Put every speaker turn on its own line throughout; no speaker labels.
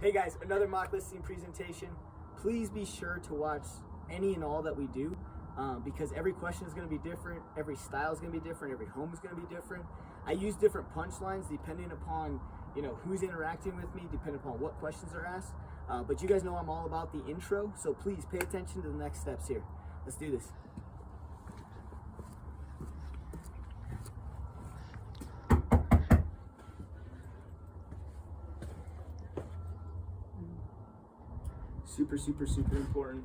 Hey guys, another mock listing presentation. Please be sure to watch any and all that we do because every question is going to be different, every style is going to be different, every home is going to be different. I use different punchlines depending upon who's interacting with me, depending upon what questions are asked. But you guys know I'm all about the intro, so please pay attention to the next steps here. Let's do this. Super important.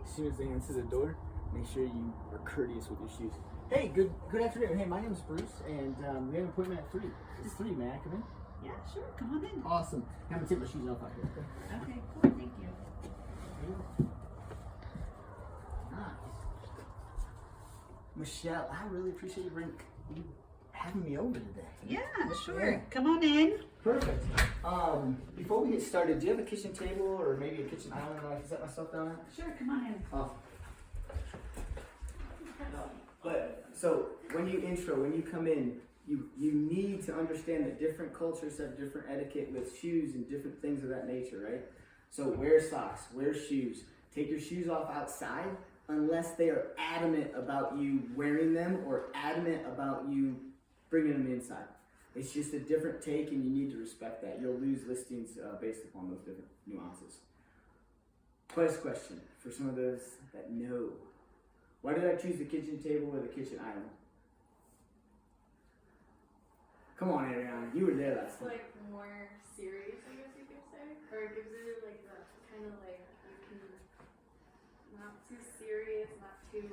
As soon as they answer the door, make sure you are courteous with your shoes. Hey, good afternoon. Hey, my name is Bruce, and we have an appointment at 3. It's 3, may I come in?
Yeah, sure. Come on in.
Awesome. I'm gonna take my shoes off out here.
Okay, cool. Thank you.
Nice. Michelle, I really appreciate you having me over today.
Yeah, sure. Yeah. Come on in.
Perfect. Before we get started, do you have a kitchen table or maybe a kitchen island that I can set myself down at?
Sure, come on in.
Awesome. But so when you come in, you need to understand that different cultures have different etiquette with shoes and different things of that nature, right? So wear socks, wear shoes. Take your shoes off outside unless they are adamant about you wearing them or adamant about you bringing them inside. It's just a different take and you need to respect that. You'll lose listings based upon those different nuances. Question for some of those that know. Why did I choose the kitchen table or the kitchen island? Come on, Ariana, you were there last time.
It's like more serious, I guess you could say. Or it gives it like the kind of like you can not too serious, not too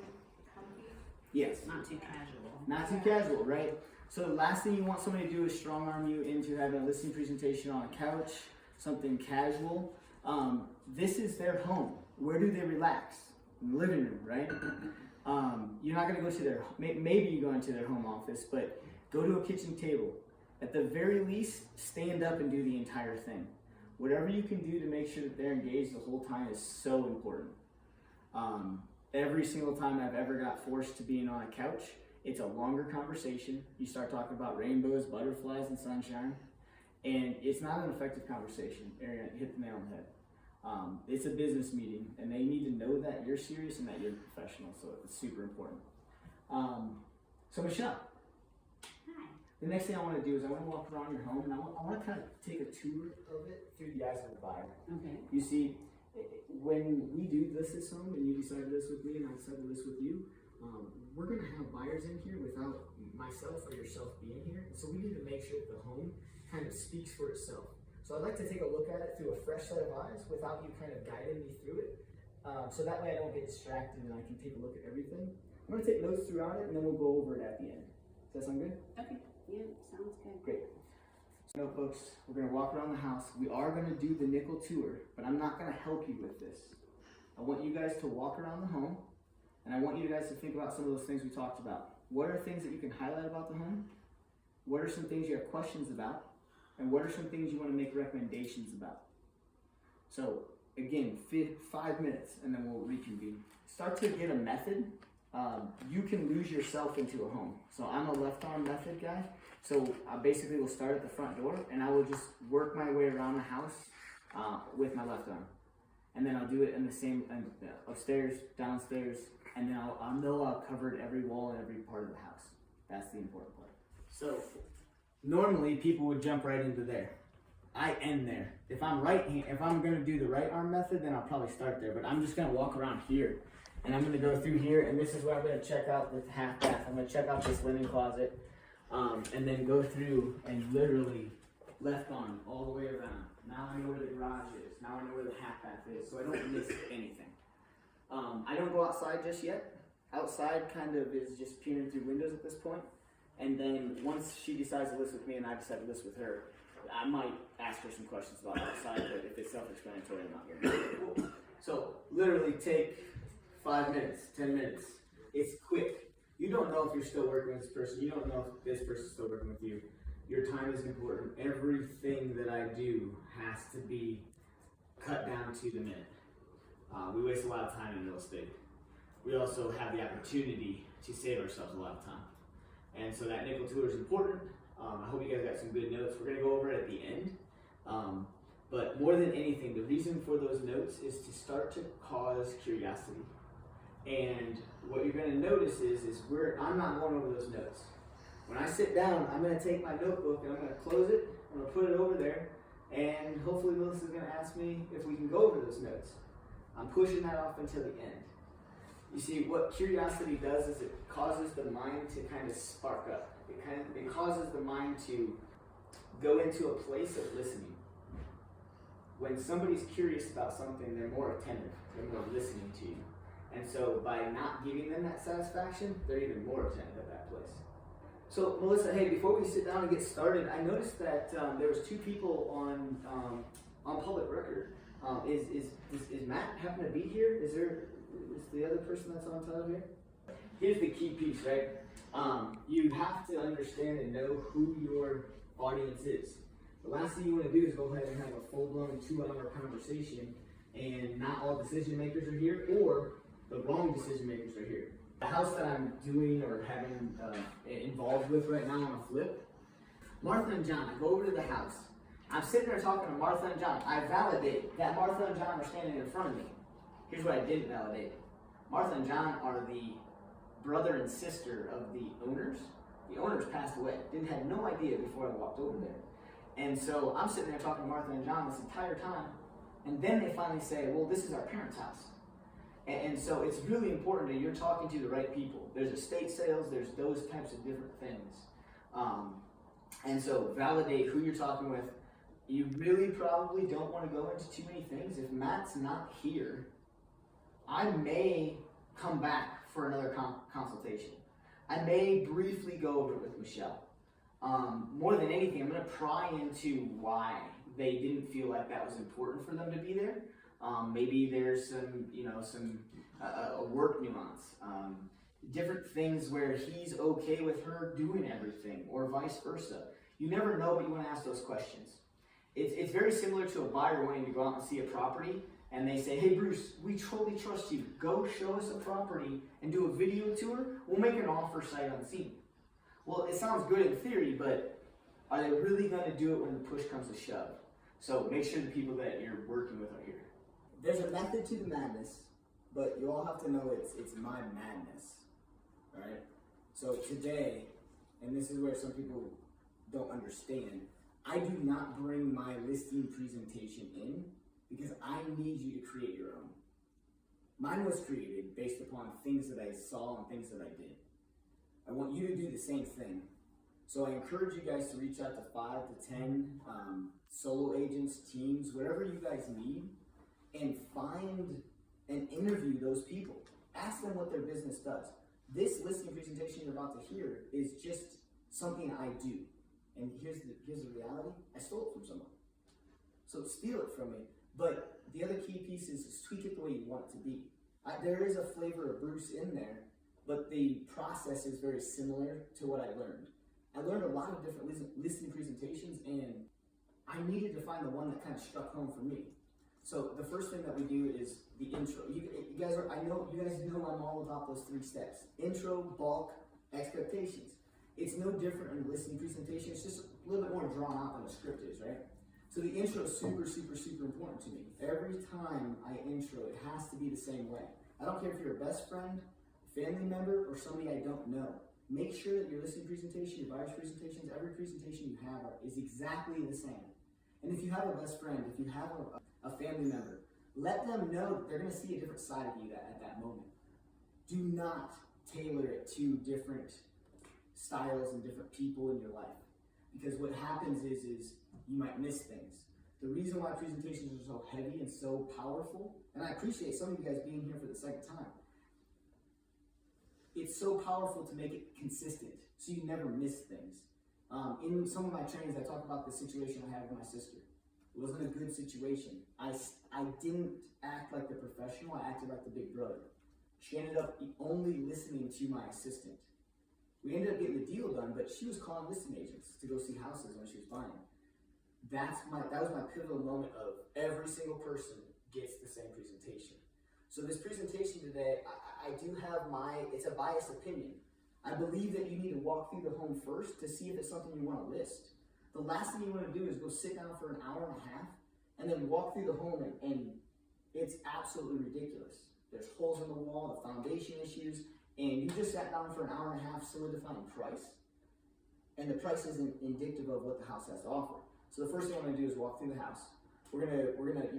comfy.
Yes.
Not too casual.
Not too casual, right? So the last thing you want somebody to do is strong arm you into having a listing presentation on a couch, something casual. This is their home. Where do they relax? In the living room, right? You're not gonna go to their, maybe you go into their home office, but go to a kitchen table. At the very least, stand up and do the entire thing. Whatever you can do to make sure that they're engaged the whole time is so important. Every single time I've ever got forced to being on a couch, it's a longer conversation. You start talking about rainbows, butterflies, and sunshine, and it's not an effective conversation. Ariana hit the nail on the head. It's a business meeting, and they need to know that you're serious and that you're professional, so it's super important. So Michelle,
Hi.
the next thing I want to do is I want to walk around your home, and I want to kind of take a tour of it through the eyes of the buyer.
Okay.
You see, when we do list this home, and you decide to list with me, and I decide to list with you, we're going to have buyers in here without myself or yourself being here. So we need to make sure that the home kind of speaks for itself. So I'd like to take a look at it through a fresh set of eyes without you kind of guiding me through it. So that way I don't get distracted and I can take a look at everything. I'm going to take notes throughout it and then we'll go over it at the end. Does that sound good?
Okay. Yeah, sounds good.
Great. So folks, we're going to walk around the house. We are going to do the nickel tour, but I'm not going to help you with this. I want you guys to walk around the home. And I want you guys to think about some of those things we talked about. What are things that you can highlight about the home? What are some things you have questions about? And what are some things you want to make recommendations about? So again, 5 minutes and then we'll reconvene. Start to get a method. You can lose yourself into a home. So I'm a left arm method guy. So I basically will start at the front door and I will just work my way around the house with my left arm. And then I'll do it in the same, upstairs, downstairs, and then I'll know I've covered every wall and every part of the house. That's the important part. So normally people would jump right into there. I end there. If I'm gonna do the right arm method, then I'll probably start there, but I'm just gonna walk around here. And I'm gonna go through here, and this is where I'm gonna check out the half bath. I'm gonna check out this linen closet, and then go through and literally left arm all the way around. Now I know where the garage is. Now I know where the half bath is, so I don't miss anything. I don't go outside just yet. Outside kind of is just peering through windows at this point. And then once she decides to list with me and I decide to list with her, I might ask her some questions about outside, but if it's self-explanatory, I'm not going to. So literally take 5 minutes, 10 minutes. It's quick. You don't know if you're still working with this person. You don't know if this person's still working with you. Your time is important. Everything that I do has to be cut down to the minute. We waste a lot of time in real estate. We also have the opportunity to save ourselves a lot of time. And so that nickel tour is important. I hope you guys got some good notes. We're gonna go over it at the end. But more than anything, the reason for those notes is to start to cause curiosity. And what you're going to notice is I'm not going over those notes. When I sit down, I'm going to take my notebook and I'm going to close it, I'm going to put it over there, and hopefully Melissa's going to ask me if we can go over those notes. I'm pushing that off until the end. You see, what curiosity does is it causes the mind to kind of spark up. It causes the mind to go into a place of listening. When somebody's curious about something, they're more attentive, they're more listening to you. And so by not giving them that satisfaction, they're even more attentive at that place. So Melissa, hey, before we sit down and get started, I noticed that there was 2 people on public record. Is Matt happen to be here? Is the other person that's on top here? Here's the key piece, right? You have to understand and know who your audience is. The last thing you want to do is go ahead and have a full-blown 2-hour conversation and not all decision makers are here, or the wrong decision makers are here. The house that I'm doing or having involved with right now on a flip, Martha and John, I go over to the house. I'm sitting there talking to Martha and John. I validate that Martha and John are standing in front of me. Here's what I didn't validate. Martha and John are the brother and sister of the owners. The owners passed away. Had no idea before I walked over there. And so I'm sitting there talking to Martha and John this entire time. And then they finally say, well, this is our parents' house. And so it's really important that you're talking to the right people. There's estate sales, there's those types of different things. And so validate who you're talking with. You really probably don't want to go into too many things. If Matt's not here, I may come back for another consultation. I may briefly go over it with Michelle. More than anything, I'm going to pry into why they didn't feel like that was important for them to be there. Maybe there's some work nuance, different things where he's okay with her doing everything, or vice versa. You never know, but you want to ask those questions. It's very similar to a buyer wanting to go out and see a property, and they say, hey Bruce, we totally trust you. Go show us a property and do a video tour. We'll make an offer sight unseen. Well, it sounds good in theory, but are they really going to do it when the push comes to shove? So make sure the people that you're working with are here.
There's a method to the madness, but you all have to know it's my madness, right? So today, and this is where some people don't understand, I do not bring my listing presentation in because I need you to create your own. Mine was created based upon things that I saw and things that I did. I want you to do the same thing. So I encourage you guys to reach out to 5 to 10 solo agents, teams, whatever you guys need, and find and interview those people. Ask them what their business does. This listing presentation you're about to hear is just something I do. And here's the reality. I stole it from someone. So steal it from me. But the other key piece is tweak it the way you want it to be. There is a flavor of Bruce in there, but the process is very similar to what I learned. I learned a lot of different listing presentations, and I needed to find the one that kind of struck home for me. So the first thing that we do is the intro. You guys know I'm all about those 3 steps. Intro, bulk, expectations. It's no different in a listing presentation. It's just a little bit more drawn out than the script is, right? So the intro is super, super, super important to me. Every time I intro, it has to be the same way. I don't care if you're a best friend, family member, or somebody I don't know. Make sure that your listing presentation, your buyer's presentations, every presentation you have is exactly the same. And if you have a best friend, if you have a family member, let them know that they're going to see a different side of you at that moment. Do not tailor it to different styles and different people in your life. Because what happens is you might miss things. The reason why presentations are so heavy and so powerful, and I appreciate some of you guys being here for the second time, it's so powerful to make it consistent so you never miss things. In some of my trainings, I talk about the situation I had with my sister. It wasn't a good situation. I didn't act like the professional, I acted like the big brother. She ended up only listening to my assistant. We ended up getting the deal done, but she was calling listing agents to go see houses when she was buying. That was my pivotal moment of every single person gets the same presentation. So this presentation today, I do have it's a biased opinion. I believe that you need to walk through the home first to see if it's something you want to list. The last thing you want to do is go sit down for an hour and a half and then walk through the home and it's absolutely ridiculous. There's holes in the wall, the foundation issues, and you just sat down for an hour and a half solidifying price, and the price isn't indicative of what the house has to offer. So the first thing I'm gonna do is walk through the house. You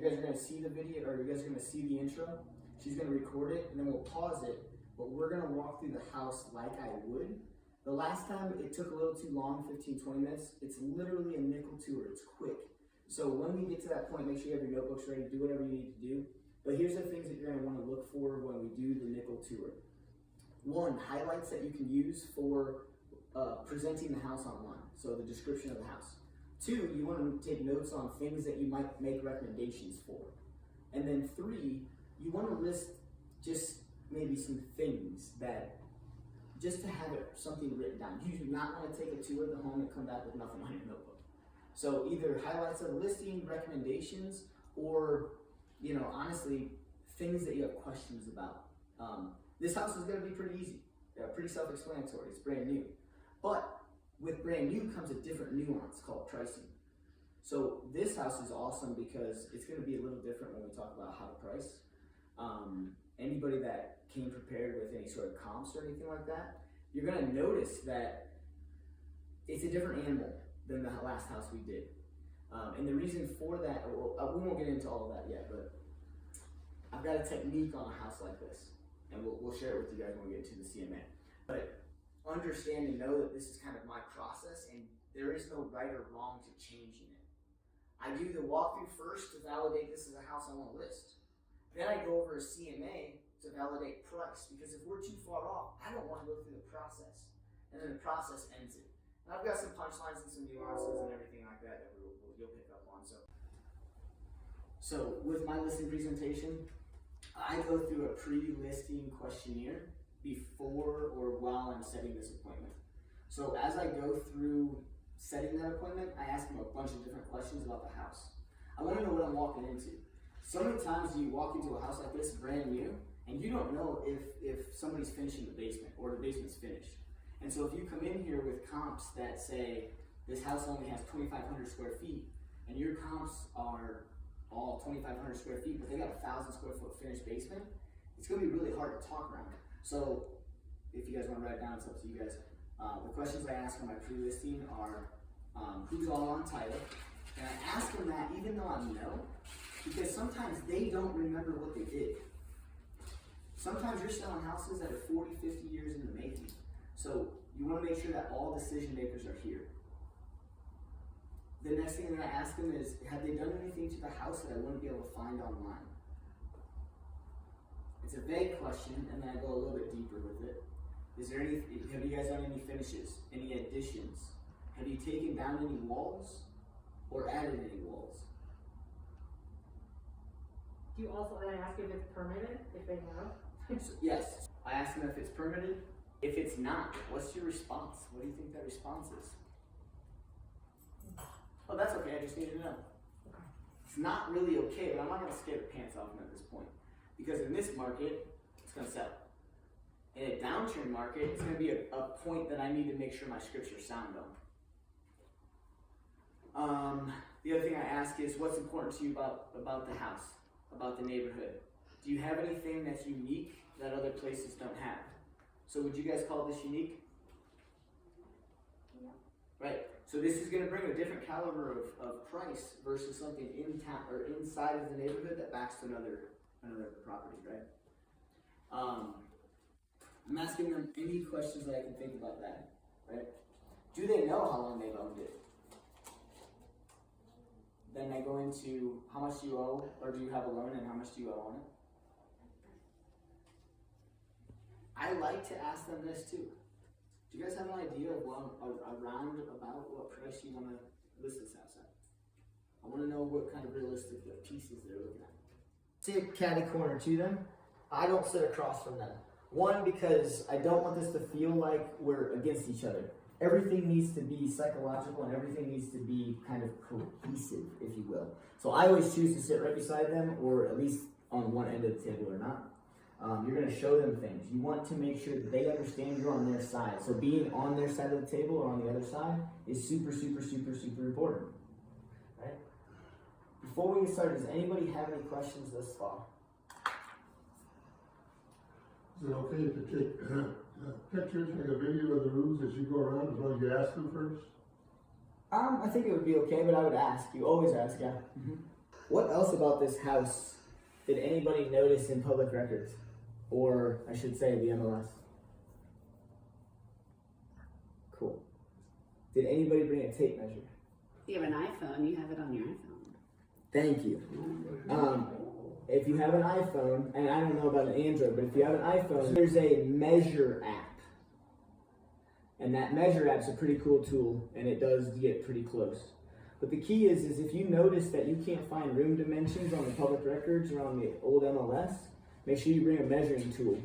guys are gonna see the video, or you guys are gonna see the intro. She's gonna record it, and then we'll pause it, but we're gonna walk through the house like I would. The last time it took a little too long, 15, 20 minutes. It's literally a nickel tour, it's quick. So when we get to that point, make sure you have your notebooks ready, do whatever you need to do. But here's the things that you're gonna wanna look for when we do the nickel tour. One, highlights that you can use for presenting the house online, so the description of the house. Two, you want to take notes on things that you might make recommendations for. And then three, you want to list just maybe some things that, just to have something written down. You do not want to take a tour of the home and come back with nothing on your notebook. So either highlights of the listing, recommendations, or, honestly, things that you have questions about. This house is going to be pretty easy, pretty self-explanatory. It's brand new. But with brand new comes a different nuance called pricing. So this house is awesome because it's going to be a little different when we talk about how to price. Anybody that came prepared with any sort of comps or anything like that, you're going to notice that it's a different animal than the last house we did. And the reason for that, we won't get into all of that yet, but I've got a technique on a house like this, and we'll share it with you guys when we get to the CMA. But understand and know that this is kind of my process, and there is no right or wrong to changing it. I do the walkthrough first to validate this is a house I want to list. Then I go over a CMA to validate price, because if we're too far off, I don't want to go through the process. And then the process ends it. And I've got some punchlines and some nuances and everything like that you'll pick up on. So with my listing presentation, I go through a pre-listing questionnaire before or while I'm setting this appointment. So as I go through setting that appointment, I ask them a bunch of different questions about the house. I want to know what I'm walking into. So many times you walk into a house like this brand new, and you don't know if somebody's finishing the basement or the basement's finished. And so if you come in here with comps that say this house only has 2,500 square feet, and your comps are all 2,500 square feet, but they got a 1,000 square foot finished basement, it's going to be really hard to talk around. So if you guys want to write it down, it's up to you guys. The questions I ask on my pre-listing are who's all on title, and I ask them that even though I know, because sometimes they don't remember what they did. Sometimes you're selling houses that are 40, 50 years in the making. So you want to make sure that all decision makers are here. The next thing that I ask them is, have they done anything to the house that I wouldn't be able to find online? It's a vague question, and then I go a little bit deeper with it. Have you guys done any finishes, any additions? Have you taken down any walls or added any walls?
Do you also then ask if it's permitted, if they know?
So, yes, I ask them if it's permitted. If it's not, what's your response? What do you think that response is? Oh, that's okay, I just need to know. It's not really okay, but I'm not going to scare the pants off them at this point. Because in this market, it's going to sell. In a downturn market, it's going to be a point that I need to make sure my scripture's sound on. The other thing I ask is, what's important to you about the house, about the neighborhood? Do you have anything that's unique that other places don't have? So would you guys call this unique?
Yeah.
Right. So this is going to bring a different caliber of price versus something in town or inside of the neighborhood that backs to another property, right? I'm asking them any questions that I can think about that, right? Do they know how long they've owned it? Then I go into how much do you owe, or do you have a loan, and how much do you owe on it? I like to ask them this too. Do you guys have an idea of around about what price you want to list this house at? I want to know what kind of realistic pieces they're looking at. Sit catty corner to them. I don't sit across from them. One, because I don't want this to feel like we're against each other. Everything needs to be psychological and everything needs to be kind of cohesive, if you will. So I always choose to sit right beside them, or at least on one end of the table or not. You're going to show them things. You want to make sure that they understand you're on their side. So being on their side of the table or on the other side is super, super, super, super important. Right?
before we get started, does anybody have any questions thus far?
Is it okay to take pictures, make a video of the rooms as you go around, as long as you ask them first?
I think it would be okay, but I would ask. You always ask, yeah. What else about this house did anybody notice in public records? Or, I should say, the MLS? Cool. Did anybody bring a tape measure?
If you have an iPhone, you have it on your iPhone.
Thank you. If you have an iPhone, and I don't know about an Android, but if you have an iPhone, there's a measure app. And that measure app's a pretty cool tool, and it does get pretty close. But the key is if you notice that you can't find room dimensions on the public records or on the old MLS, make sure you bring a measuring tool.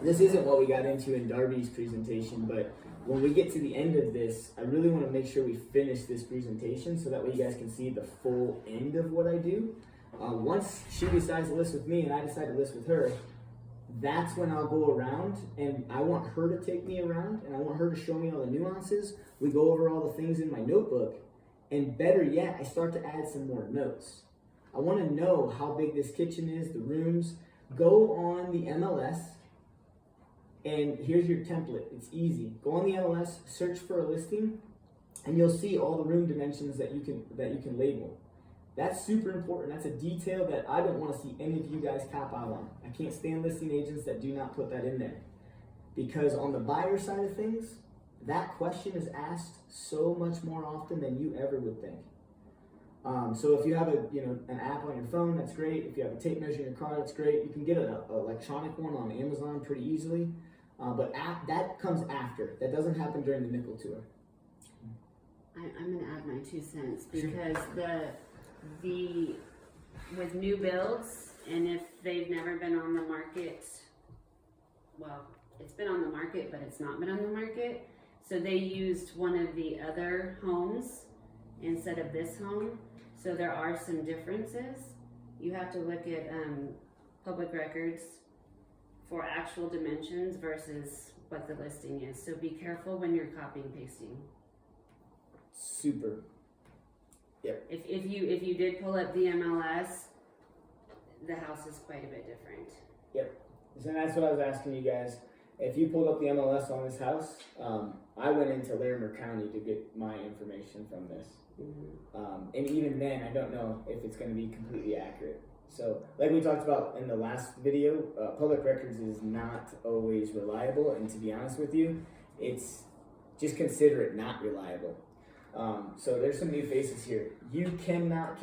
This isn't what we got into in Darby's presentation, but when we get to the end of this, I really want to make sure we finish this presentation so that way you guys can see the full end of what I do. Once she decides to list with me and I decide to list with her, that's when I'll go around and I want her to take me around and I want her to show me all the nuances. We go over all the things in my notebook, and better yet, I start to add some more notes. I want to know how big this kitchen is, the rooms. Go on the MLS, and here's your template. It's easy. Go on the MLS, search for a listing, and you'll see all the room dimensions that you can label. That's super important. That's a detail that I don't want to see any of you guys cop out on. I can't stand listing agents that do not put that in there. Because on the buyer side of things, that question is asked so much more often than you ever would think. So if you have an app on your phone, that's great. If you have a tape measure in your car, that's great. You can get an electronic one on Amazon pretty easily. But that comes after. That doesn't happen during the nickel tour.
I'm gonna add my 2 cents because the with new builds, and if they've never been on the market, well, it's been on the market, but it's not been on the market. So they used one of the other homes instead of this home. So there are some differences. You have to look at public records for actual dimensions versus what the listing is. So be careful when you're copying and pasting.
Super. Yep.
If you did pull up the MLS, the house is quite a bit different.
Yep. So that's what I was asking you guys. If you pulled up the MLS on this house, I went into Larimer County to get my information from this. And even then, I don't know if it's going to be completely accurate. So, like we talked about in the last video, public records is not always reliable. And to be honest with you, it's just consider it not reliable. So there's some new faces here. You cannot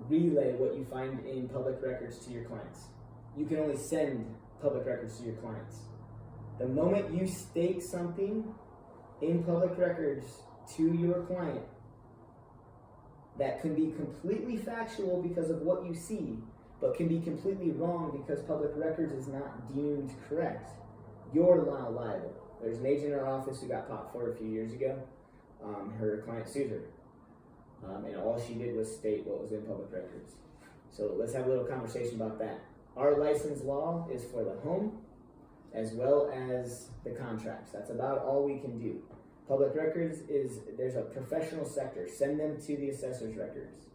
relay what you find in public records to your clients. You can only send public records to your clients. The moment you state something in public records to your client that can be completely factual because of what you see, but can be completely wrong because public records is not deemed correct, you're now liable. There's an agent in our office who got popped for it a few years ago. Her client sued her. And all she did was state what was in public records. So let's have a little conversation about that. Our license law is for the home as well as the contracts. That's about all we can do. Public records there's a professional sector. Send them to the assessor's records.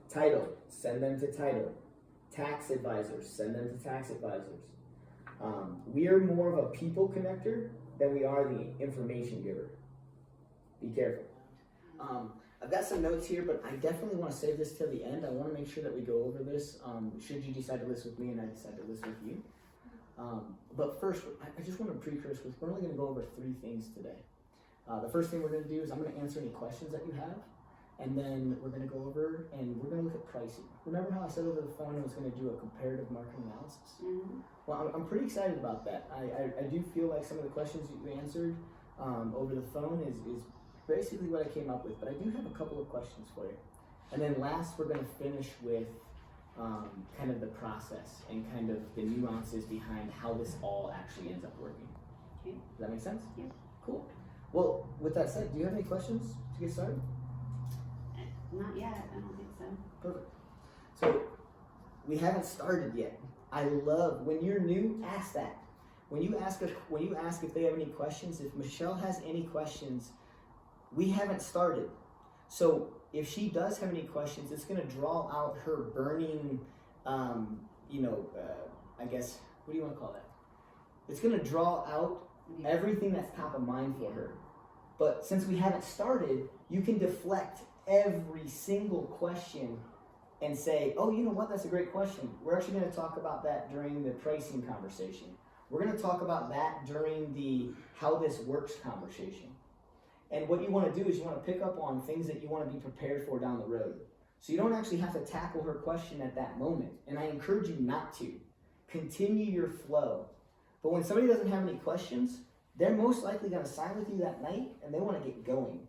Title, send them to title. Tax advisors, send them to tax advisors. We are more of a people connector than we are the information giver. Be careful. I've got some notes here, but I definitely want to save this till the end. I want to make sure that we go over this should you decide to list with me and I decide to list with you. But first, I just want to precursor with, we're only going to go over 3 things today. The first thing we're going to do is I'm going to answer any questions that you have, and then we're going to go over and we're going to look at pricing. Remember how I said over the phone I was going to do a comparative market analysis? Well, I'm pretty excited about that. I do feel like some of the questions that you answered over the phone is basically what I came up with, but I do have a couple of questions for you. And then last, we're going to finish with kind of the process and kind of the nuances behind how this all actually ends up working.
Okay.
Does that make sense?
Yeah.
Cool. Well, with that said, do you have any questions to get started?
Not yet, I don't think so.
Perfect. So, we haven't started yet. I love, when you're new, ask that. When you ask if they have any questions, if Michelle has any questions, we haven't started. So if she does have any questions, it's going to draw out her burning, I guess, what do you want to call that? It's going to draw out everything that's top of mind for her. But since we haven't started, you can deflect every single question and say, oh, you know what, that's a great question. We're actually going to talk about that during the pricing conversation. We're going to talk about that during the how this works conversation. And what you want to do is you want to pick up on things that you want to be prepared for down the road. So you don't actually have to tackle her question at that moment. And I encourage you not to. Continue your flow. But when somebody doesn't have any questions, they're most likely going to sign with you that night and they want to get going.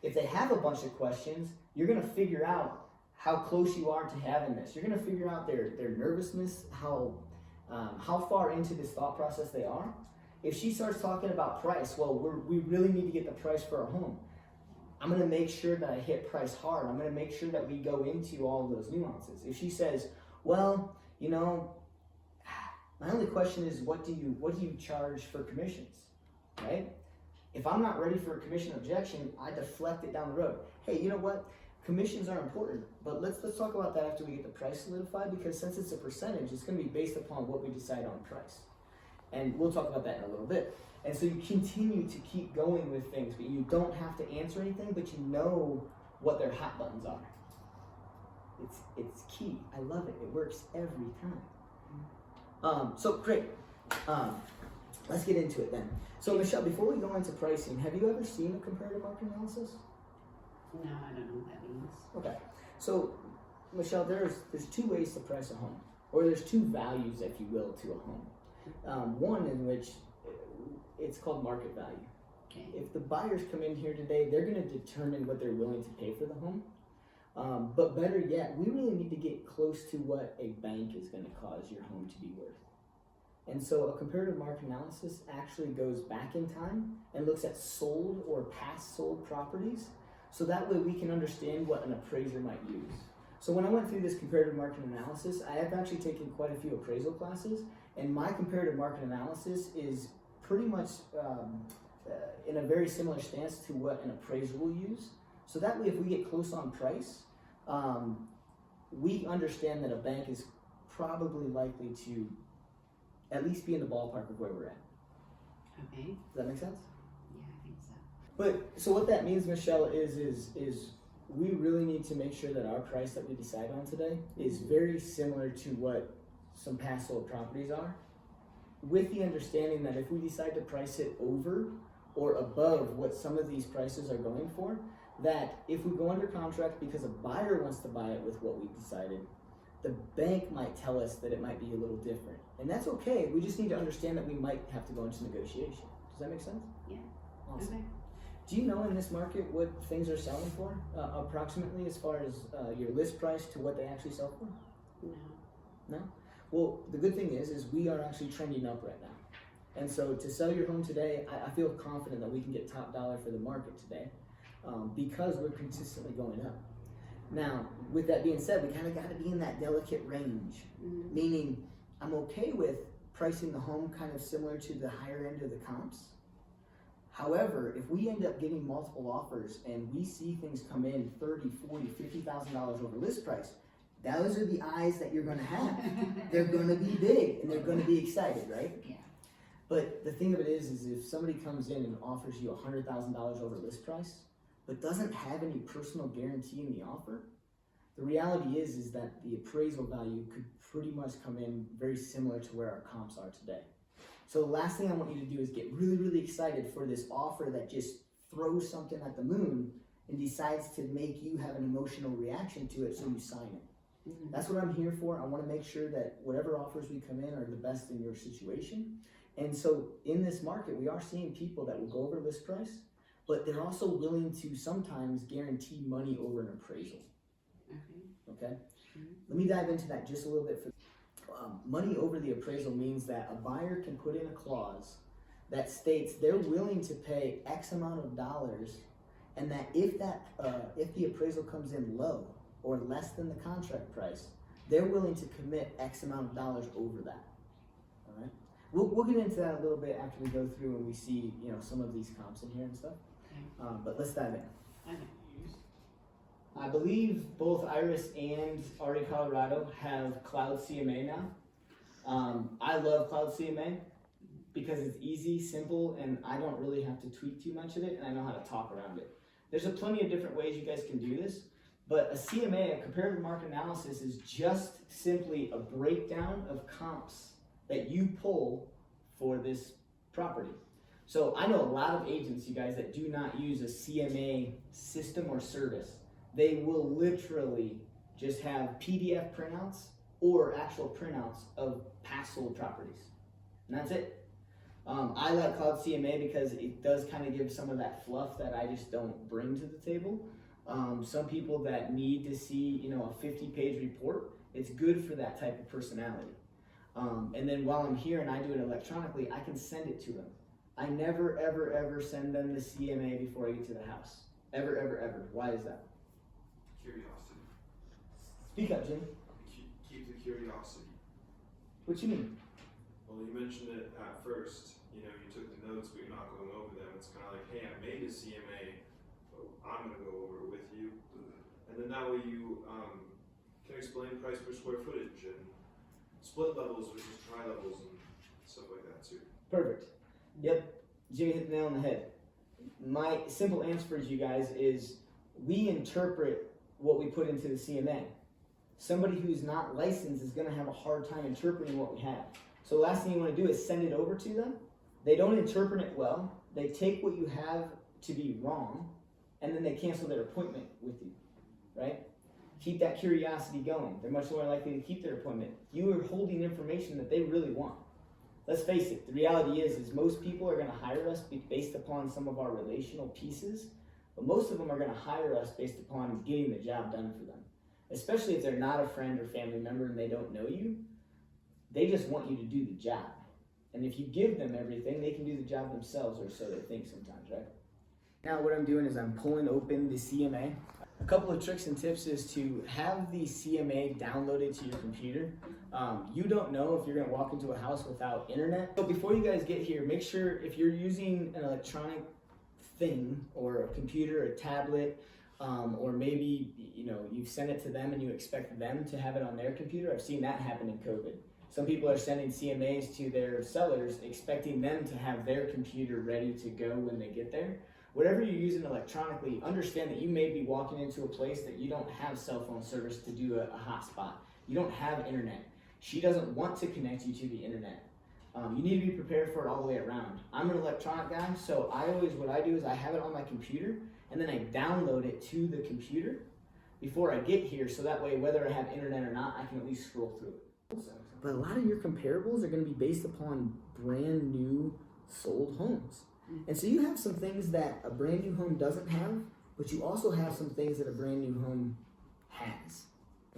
If they have a bunch of questions, you're going to figure out how close you are to having this. You're going to figure out their nervousness, how far into this thought process they are. If she starts talking about price, well, we really need to get the price for our home. I'm going to make sure that I hit price hard. I'm going to make sure that we go into all of those nuances. If she says, well, my only question is, what do you charge for commissions, right? If I'm not ready for a commission objection, I deflect it down the road. Hey, you know what? Commissions are important, but let's talk about that after we get the price solidified, because since it's a percentage, it's going to be based upon what we decide on price. And we'll talk about that in a little bit. And so you continue to keep going with things, but you don't have to answer anything, but you know what their hot buttons are. It's key. I love it. It works every time. So great. Let's get into it then. So Michelle, before we go into pricing, have you ever seen a comparative market analysis?
No, I don't know what that means.
Okay. So Michelle, there's two ways to price a home, or there's two values, if you will, to a home. One in which it's called market value.
Okay.
If the buyers come in here today, they're going to determine what they're willing to pay for the home. But better yet, we really need to get close to what a bank is going to cause your home to be worth. And so a comparative market analysis actually goes back in time and looks at sold or past sold properties. So that way we can understand what an appraiser might use. So when I went through this comparative market analysis, I have actually taken quite a few appraisal classes, and my comparative market analysis is pretty much in a very similar stance to what an appraiser will use. So that way if we get close on price, we understand that a bank is probably likely to at least be in the ballpark of where we're at.
Okay.
Does that make sense?
Yeah, I think so.
But so what that means, Michelle, is we really need to make sure that our price that we decide on today is very similar to what some past sold properties are, with the understanding that if we decide to price it over or above what some of these prices are going for, that if we go under contract because a buyer wants to buy it with what we decided, the bank might tell us that it might be a little different. And that's okay. We just need to understand that we might have to go into negotiation. Does that make sense?
Yeah.
Awesome.
Okay.
Do you know in this market what things are selling for, approximately, as far as your list price to what they actually sell for?
No.
No? Well, the good thing is we are actually trending up right now. And so to sell your home today, I feel confident that we can get top dollar for the market today because we're consistently going up. Now, with that being said, we kind of got to be in that delicate range, meaning I'm okay with pricing the home kind of similar to the higher end of the comps. However, if we end up getting multiple offers and we see things come in $30,000, $40,000, $50,000 over list price, those are the eyes that you're going to have. They're going to be big and they're going to be excited, right?
Yeah.
But the thing of it is if somebody comes in and offers you $100,000 over list price, but doesn't have any personal guarantee in the offer, the reality is that the appraisal value could pretty much come in very similar to where our comps are today. So the last thing I want you to do is get really, really excited for this offer that just throws something at the moon and decides to make you have an emotional reaction to it, so you sign it.
Mm-hmm.
That's what I'm here for. I want to make sure that whatever offers we come in are the best in your situation. And so in this market, we are seeing people that will go over list price, but they're also willing to sometimes guarantee money over an appraisal. Okay? Let me dive into that just a little bit. Money over the appraisal means that a buyer can put in a clause that states they're willing to pay X amount of dollars, and that if the appraisal comes in low or less than the contract price, they're willing to commit X amount of dollars over that. All right? We'll get into that a little bit after we go through and we see some of these comps in here and stuff. But let's dive in.
Okay.
I believe both Iris and RE Colorado have Cloud CMA now. I love Cloud CMA because it's easy, simple, and I don't really have to tweak too much of it, and I know how to talk around it. There's a plenty of different ways you guys can do this, but a CMA, a comparative market analysis, is just simply a breakdown of comps that you pull for this property. So I know a lot of agents, you guys, that do not use a CMA system or service. They will literally just have PDF printouts or actual printouts of past sold properties. And that's it. I like Cloud CMA because it does kind of give some of that fluff that I just don't bring to the table. Some people that need to see, a 50-page report, it's good for that type of personality. And then while I'm here and I do it electronically, I can send it to them. I never, ever, ever send them the CMA before I get to the house. Ever, ever, ever. Why is that?
Curiosity.
Speak up, Jim.
Keep the curiosity.
What you mean?
Well, you mentioned it at first. You took the notes, but you're not going over them. It's kind of like, hey, I made a CMA, but I'm going to go over it with you. And then that way you can explain price per square footage and split levels versus tri levels and stuff like that too.
Perfect. Yep, Jimmy hit the nail on the head. My simple answer for you guys is we interpret what we put into the CMA. Somebody who's not licensed is going to have a hard time interpreting what we have. So the last thing you want to do is send it over to them. They don't interpret it well. They take what you have to be wrong, and then they cancel their appointment with you, right? Keep that curiosity going. They're much more likely to keep their appointment. You are holding information that they really want. Let's face it, the reality is most people are going to hire us based upon some of our relational pieces, but most of them are going to hire us based upon getting the job done for them. Especially if they're not a friend or family member and they don't know you, they just want you to do the job. And if you give them everything, they can do the job themselves, or so they think sometimes, right? Now what I'm doing is I'm pulling open the CMA. A couple of tricks and tips is to have the CMA downloaded to your computer. You don't know if you're going to walk into a house without internet. So before you guys get here, make sure if you're using an electronic thing or a computer, a tablet, or maybe you've sent it to them and you expect them to have it on their computer. I've seen that happen in COVID. Some people are sending CMAs to their sellers expecting them to have their computer ready to go when they get there. Whatever you're using electronically, understand that you may be walking into a place that you don't have cell phone service to do a hotspot. You don't have internet. She doesn't want to connect you to the internet. You need to be prepared for it all the way around. I'm an electronic guy, so what I do is I have it on my computer, and then I download it to the computer before I get here, so that way, whether I have internet or not, I can at least scroll through it. But a lot of your comparables are going to be based upon brand new sold homes. And so you have some things that a brand new home doesn't have, but you also have some things that a brand new home has.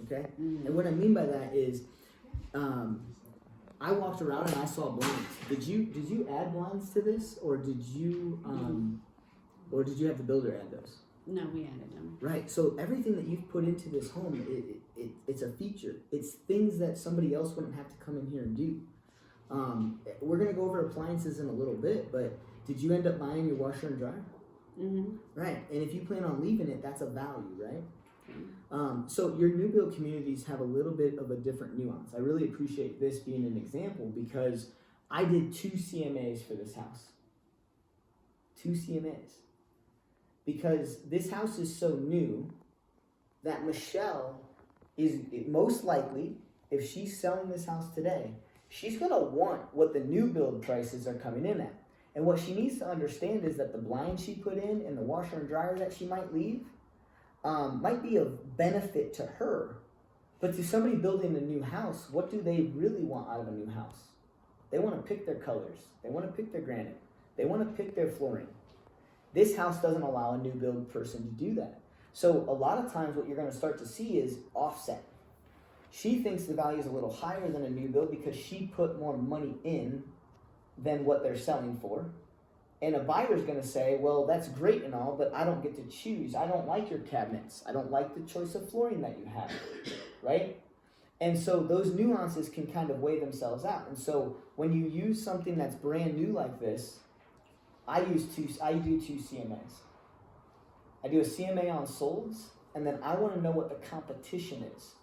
Okay? And what I mean by that is, I walked around and I saw blinds. Did you add blinds to this, or did you have the builder add those?
No, we added them.
Right. So everything that you've put into this home, it's a feature. It's things that somebody else wouldn't have to come in here and do. We're gonna go over appliances in a little bit, but did you end up buying your washer and dryer?
Mm-hmm.
Right. And if you plan on leaving it, that's a value, right? So your new build communities have a little bit of a different nuance. I really appreciate this being an example because I did 2 CMAs for this house. 2 CMAs. Because this house is so new that Michelle is most likely, if she's selling this house today, she's going to want what the new build prices are coming in at. And what she needs to understand is that the blind she put in and the washer and dryer that she might leave might be of benefit to her. But to somebody building a new house, what do they really want out of a new house? They want to pick their colors. They want to pick their granite. They want to pick their flooring. This house doesn't allow a new build person to do that. So a lot of times what you're going to start to see is offset. She thinks the value is a little higher than a new build because she put more money in than what they're selling for. And a buyer's going to say, well, that's great and all, but I don't get to choose. I don't like your cabinets. I don't like the choice of flooring that you have, right? And so those nuances can kind of weigh themselves out. And so when you use something that's brand new like this, I do 2 CMAs. I do a CMA on solds, and then I want to know what the competition is.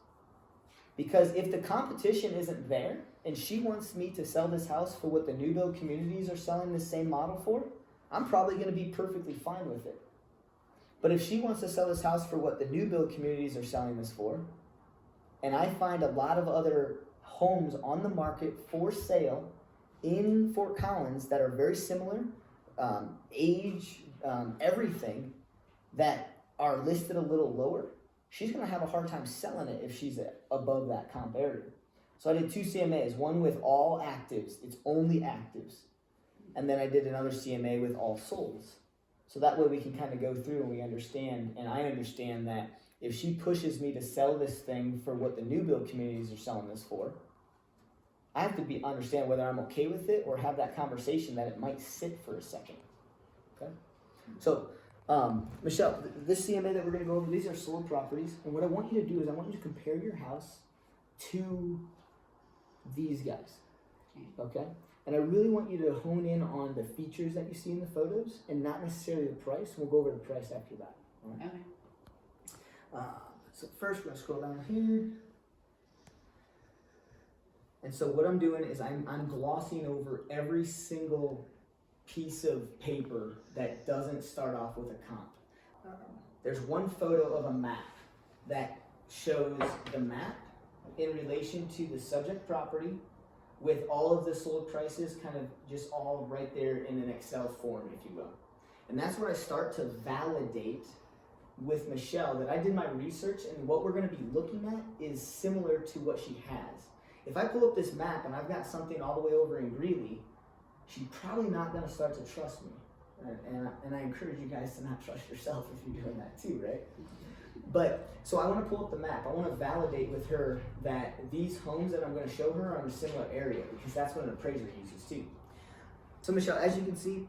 Because if the competition isn't there, and she wants me to sell this house for what the new build communities are selling the same model for, I'm probably going to be perfectly fine with it. But if she wants to sell this house for what the new build communities are selling this for, and I find a lot of other homes on the market for sale in Fort Collins that are very similar, age, everything, that are listed a little lower, she's going to have a hard time selling it if she's above that comp area. So I did 2 CMAs, one with all actives, it's only actives. And then I did another CMA with all solds. So that way we can kind of go through and we understand, and I understand that if she pushes me to sell this thing for what the new build communities are selling this for, I have to understand whether I'm okay with it or have that conversation that it might sit for a second. Okay? So, Michelle, this CMA that we're going to go over, these are sold properties, and what I want you to do is I want you to compare your house to these guys. Okay? And I really want you to hone in on the features that you see in the photos and not necessarily the price. We'll go over the price after that. All right?
Okay.
So first we're going to scroll down here. And so what I'm doing is I'm glossing over every single piece of paper that doesn't start off with a comp. There's one photo of a map that shows the map in relation to the subject property with all of the sold prices kind of just all right there in an Excel form, if you will. And that's where I start to validate with Michelle that I did my research and what we're going to be looking at is similar to what she has. If I pull up this map and I've got something all the way over in Greeley, she's probably not going to start to trust me. And I encourage you guys to not trust yourself if you're doing that too, right? But, so I want to pull up the map. I want to validate with her that these homes that I'm going to show her are in a similar area because that's what an appraiser uses too. So Michelle, as you can see,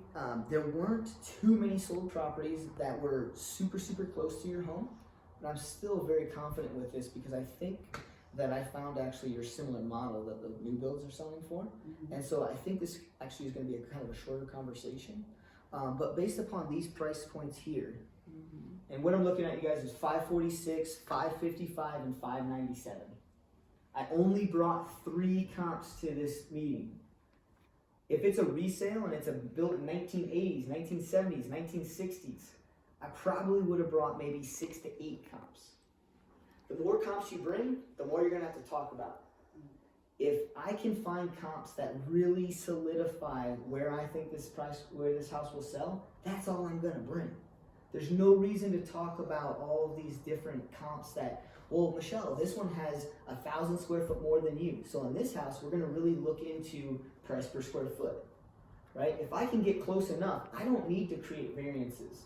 there weren't too many sold properties that were super, super close to your home. But I'm still very confident with this because I think that I found actually your similar model that the new builds are selling for. Mm-hmm. And so I think this actually is going to be a kind of a shorter conversation. But based upon these price points here, mm-hmm. and what I'm looking at, you guys, is 546, 555, and 597. I only brought 3 comps to this meeting. If it's a resale and it's built in 1980s, 1970s, 1960s, I probably would have brought maybe 6 to 8 comps. The more comps you bring, the more you're going to have to talk about. If I can find comps that really solidify where I think where this house will sell, that's all I'm going to bring. There's no reason to talk about all of these different comps that, well, Michelle, this one has 1,000 square foot more than you. So in this house, we're going to really look into price per square foot, right? If I can get close enough, I don't need to create variances.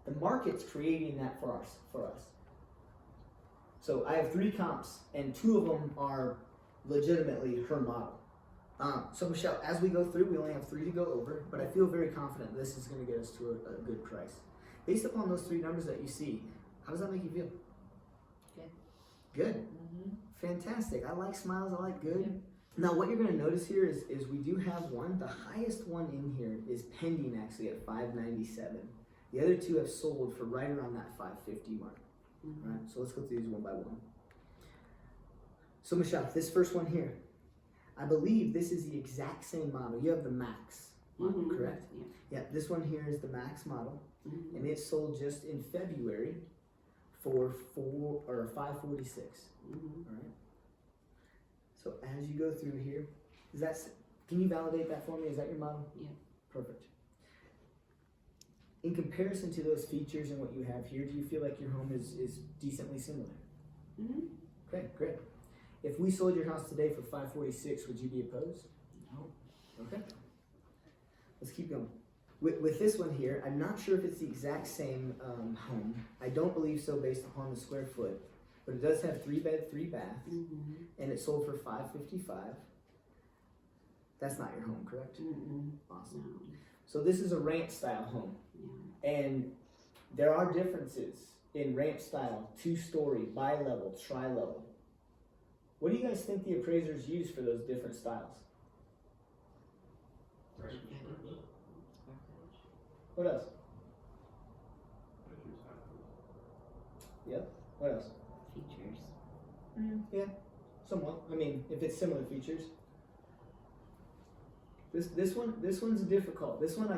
The market's creating that for us. So I have 3 comps, and 2 of them are legitimately her model. So Michelle, as we go through, we only have 3 to go over, but I feel very confident this is going to get us to a good price. Based upon those 3 numbers that you see, how does that make you feel? Good. Mm-hmm. Fantastic. I like smiles. I like good. Mm-hmm. Now what you're going to notice here is we do have one. The highest one in here is pending actually at 597. The other 2 have sold for right around that 550 mark. Mm-hmm. All right, so let's go through these one by one. So Michelle, this first one here, I believe this is the exact same model. You have the Max model, mm-hmm. correct? Yeah, this one here is the Max model, mm-hmm. and it sold just in February for 546. Mm-hmm. All right. So as you go through here, can you validate that for me? Is that your model?
Yeah.
Perfect. In comparison to those features and what you have here, do you feel like your home is decently similar? Mm-hmm. Great, great. If we sold your house today for 546, would you be opposed?
No.
Okay. Let's keep going. With this one here, I'm not sure if it's the exact same home. I don't believe so based upon the square foot, but it does have 3 bed, 3 bath, mm-hmm. and it sold for 555. That's not your home, correct? Mm-hmm. Awesome. No. So this is a ranch style home. Yeah. And there are differences in ranch style, 2-story, bi-level, tri-level. What do you guys think the appraisers use for those different styles? What else?
Yep. What else?
Features.
Yeah, somewhat. I mean, if it's similar features. This one's difficult. This one I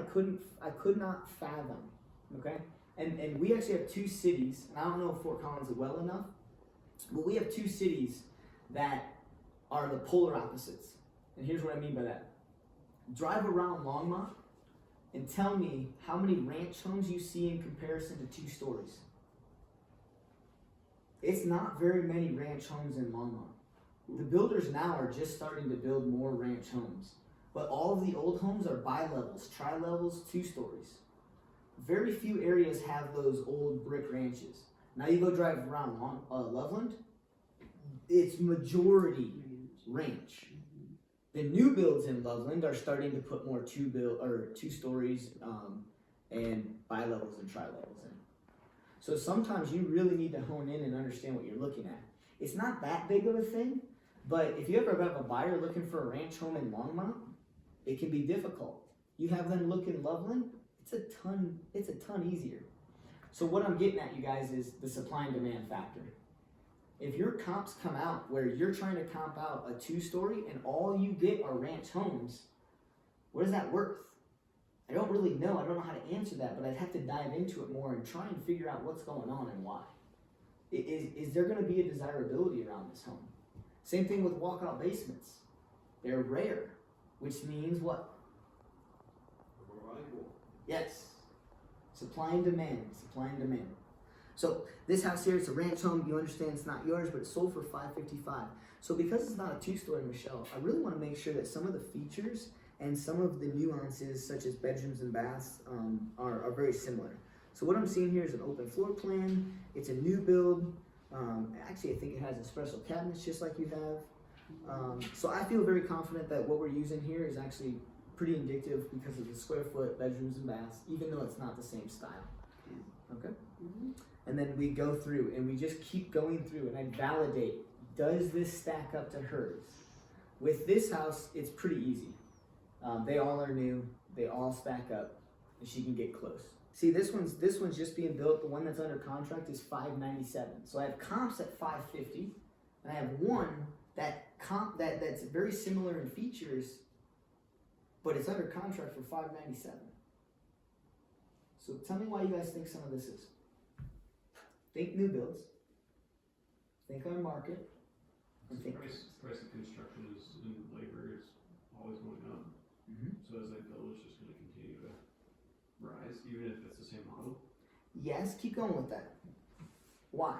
could not fathom. Okay, and we actually have two cities, and I don't know Fort Collins well enough, but we have two cities that are the polar opposites. And here's what I mean by that. Drive around Longmont and tell me how many ranch homes you see in comparison to 2 stories. It's not very many ranch homes in Longmont. The builders now are just starting to build more ranch homes. But all of the old homes are bi-levels, tri-levels, 2 stories. Very few areas have those old brick ranches. Now you go drive around Loveland, it's majority ranch. The new builds in Loveland are starting to put more 2 stories and bi-levels and tri-levels in. So sometimes you really need to hone in and understand what you're looking at. It's not that big of a thing, but if you ever have a buyer looking for a ranch home in Longmont, it can be difficult. You have them look in Loveland, it's a ton easier. So what I'm getting at, you guys, is the supply and demand factor. If your comps come out where you're trying to comp out a 2-story and all you get are ranch homes, what is that worth? I don't really know. I don't know how to answer that, but I'd have to dive into it more and try and figure out what's going on and why. Is there going to be a desirability around this home? Same thing with walkout basements. They're rare, which means what?
More valuable.
Yes. Supply and demand. Supply and demand. So this house here, it's a ranch home. You understand it's not yours, but it's sold for $555. So because it's not a 2-story, Michelle, I really want to make sure that some of the features and some of the nuances, such as bedrooms and baths, are very similar. So what I'm seeing here is an open floor plan. It's a new build. Actually, I think it has espresso cabinets just like you have. So I feel very confident that what we're using here is actually pretty indicative because of the square foot, bedrooms and baths, even though it's not the same style. Okay? And then we go through and we just keep going through and I validate, does this stack up to hers? With this house, it's pretty easy. They all are new, they all stack up, and she can get close. See, this one's just being built. The one that's under contract is $597. So I have comps at $550, and I have one that's very similar in features, but it's under contract for $597. So tell me why you guys think some of this is. Think new builds. Think our market. And think
Price of construction and labor is always going up. So as they build, it's just going to continue to rise, even if it's the same model.
Yes, keep going with that. Why?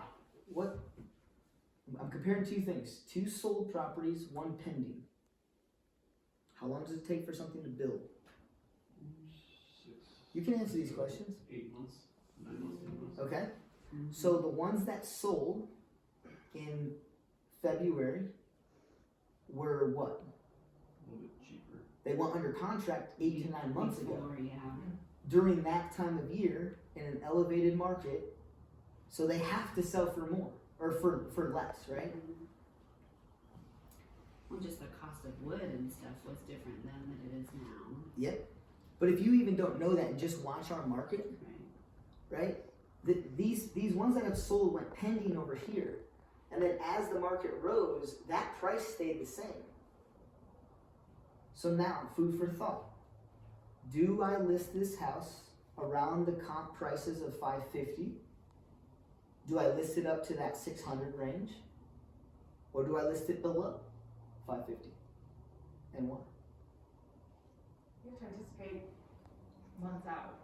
What? I'm comparing 2 things. 2 sold properties, 1 pending. How long does it take for something to build?
6.
You can answer these questions.
8 months, 9 months, 10 months.
Okay. So the ones that sold in February were what?
A little bit cheaper.
They went under contract 8 to 9 months ago.
Before, yeah.
During that time of year in an elevated market, so they have to sell for more or for less, right?
Well, just the cost of wood and stuff was different then than it is now.
Yep. But if you even don't know that and just watch our market, right? These ones that have sold went pending over here, and then as the market rose, that price stayed the same. So now, food for thought. Do I list this house around the comp prices of $550? Do I list it up to that 600 range? Or do I list it below $550? And why?
You have to anticipate months out,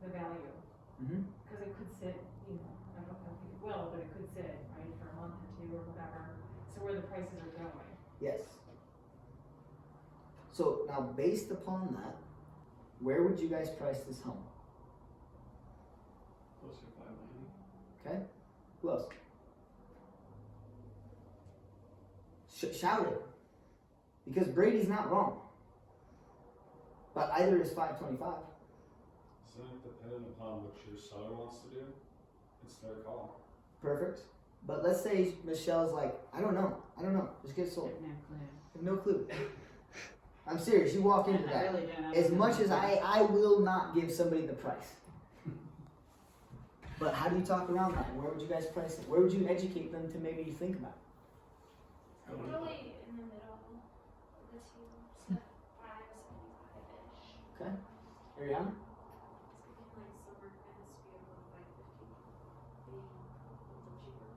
the value. Because it could sit, I don't know if it will, but it could sit, right, for a month or 2 or whatever. So where the prices are going.
Yes. So now based upon that, where would you guys price this home?
Closer to 590.
Okay? Who else? Shout it. Because Brady's not wrong. But either is 525.
Isn't it dependent upon what your seller wants to do? It's their call.
Perfect. But let's say Michelle's like, I don't know. Just get sold.
I have no clue.
I have no clue. I'm serious. You walk into
I
that.
really don't have
As
no
much as
clue.
I will not give somebody the price.
But how do you talk around that? Where would you guys price it? Where would you educate them to maybe think about?
Probably in the middle of the two, so 575-ish.
Okay. Ariana?
Like summer fence, we have about 550. Being a little cheaper.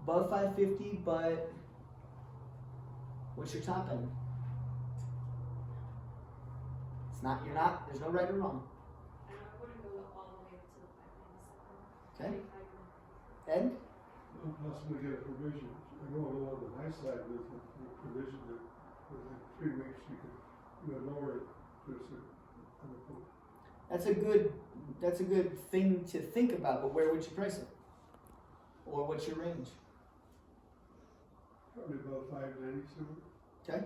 Above 550, but what's your top end? It's not, you're not, there's no right or wrong.
I wouldn't go all the way up to the 597.
Okay.
Maybe 500.
Ed?
Well, possibly get a provision. I know on the high side, there's a provision that within 3 weeks you could lower it to a certain point.
That's a good thing to think about, but where would you price it? Or what's your range?
Probably about 597.
Okay.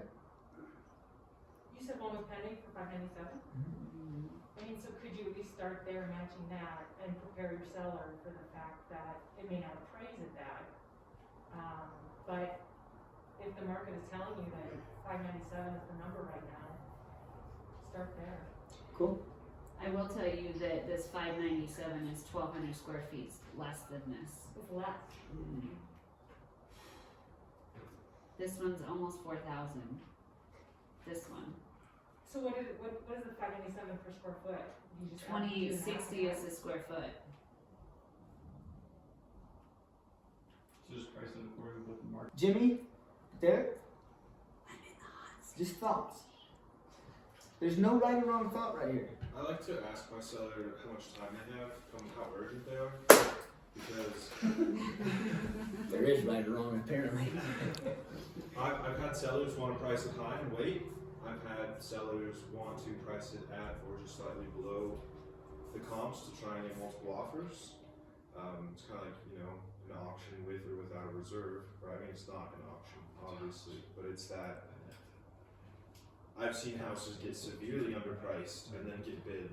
You said one was pending for 597? I mean, so could you at least start there matching that and prepare your seller for the fact that it may not appraise at that? But if the market is telling you that 597 is the number right now, start there.
Cool.
I will tell you that this 597 is 1,200 square feet less than this.
It's less.
This one's almost 4,000. This one.
So what is the 597 per square foot? You just add
2060 is the square foot.
So just price it according to what the market.
Jimmy? Derek? Just thoughts. There's no right or wrong thought right here.
I like to ask my seller how much time they have, how urgent they are, because
There is right or wrong, apparently.
I've had sellers want to price it high and wait. I've had sellers want to price it at or just slightly below the comps to try and get multiple offers. It's kind of like, an auction with or without a reserve, right? I mean, it's not an auction, obviously, but it's that I've seen houses get severely underpriced and then get bid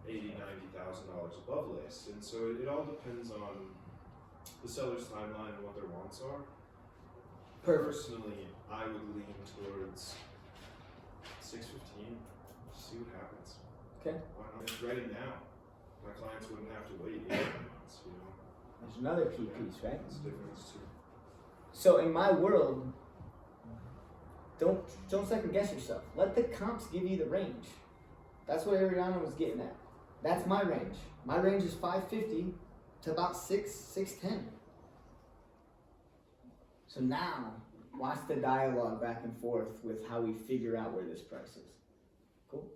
$80,000, $90,000 above list. And so it all depends on the seller's timeline and what their wants are. Personally, I would lean towards 615, see what happens.
Okay.
Why not? It's ready now. My clients wouldn't have to wait 8 months,
There's another key piece, right?
That's the difference too.
So in my world, don't second guess yourself. Let the comps give you the range. That's what Ariana was getting at. That's my range. My range is 550 to about 610. So now, watch the dialogue back and forth with how we figure out where this price is. Cool?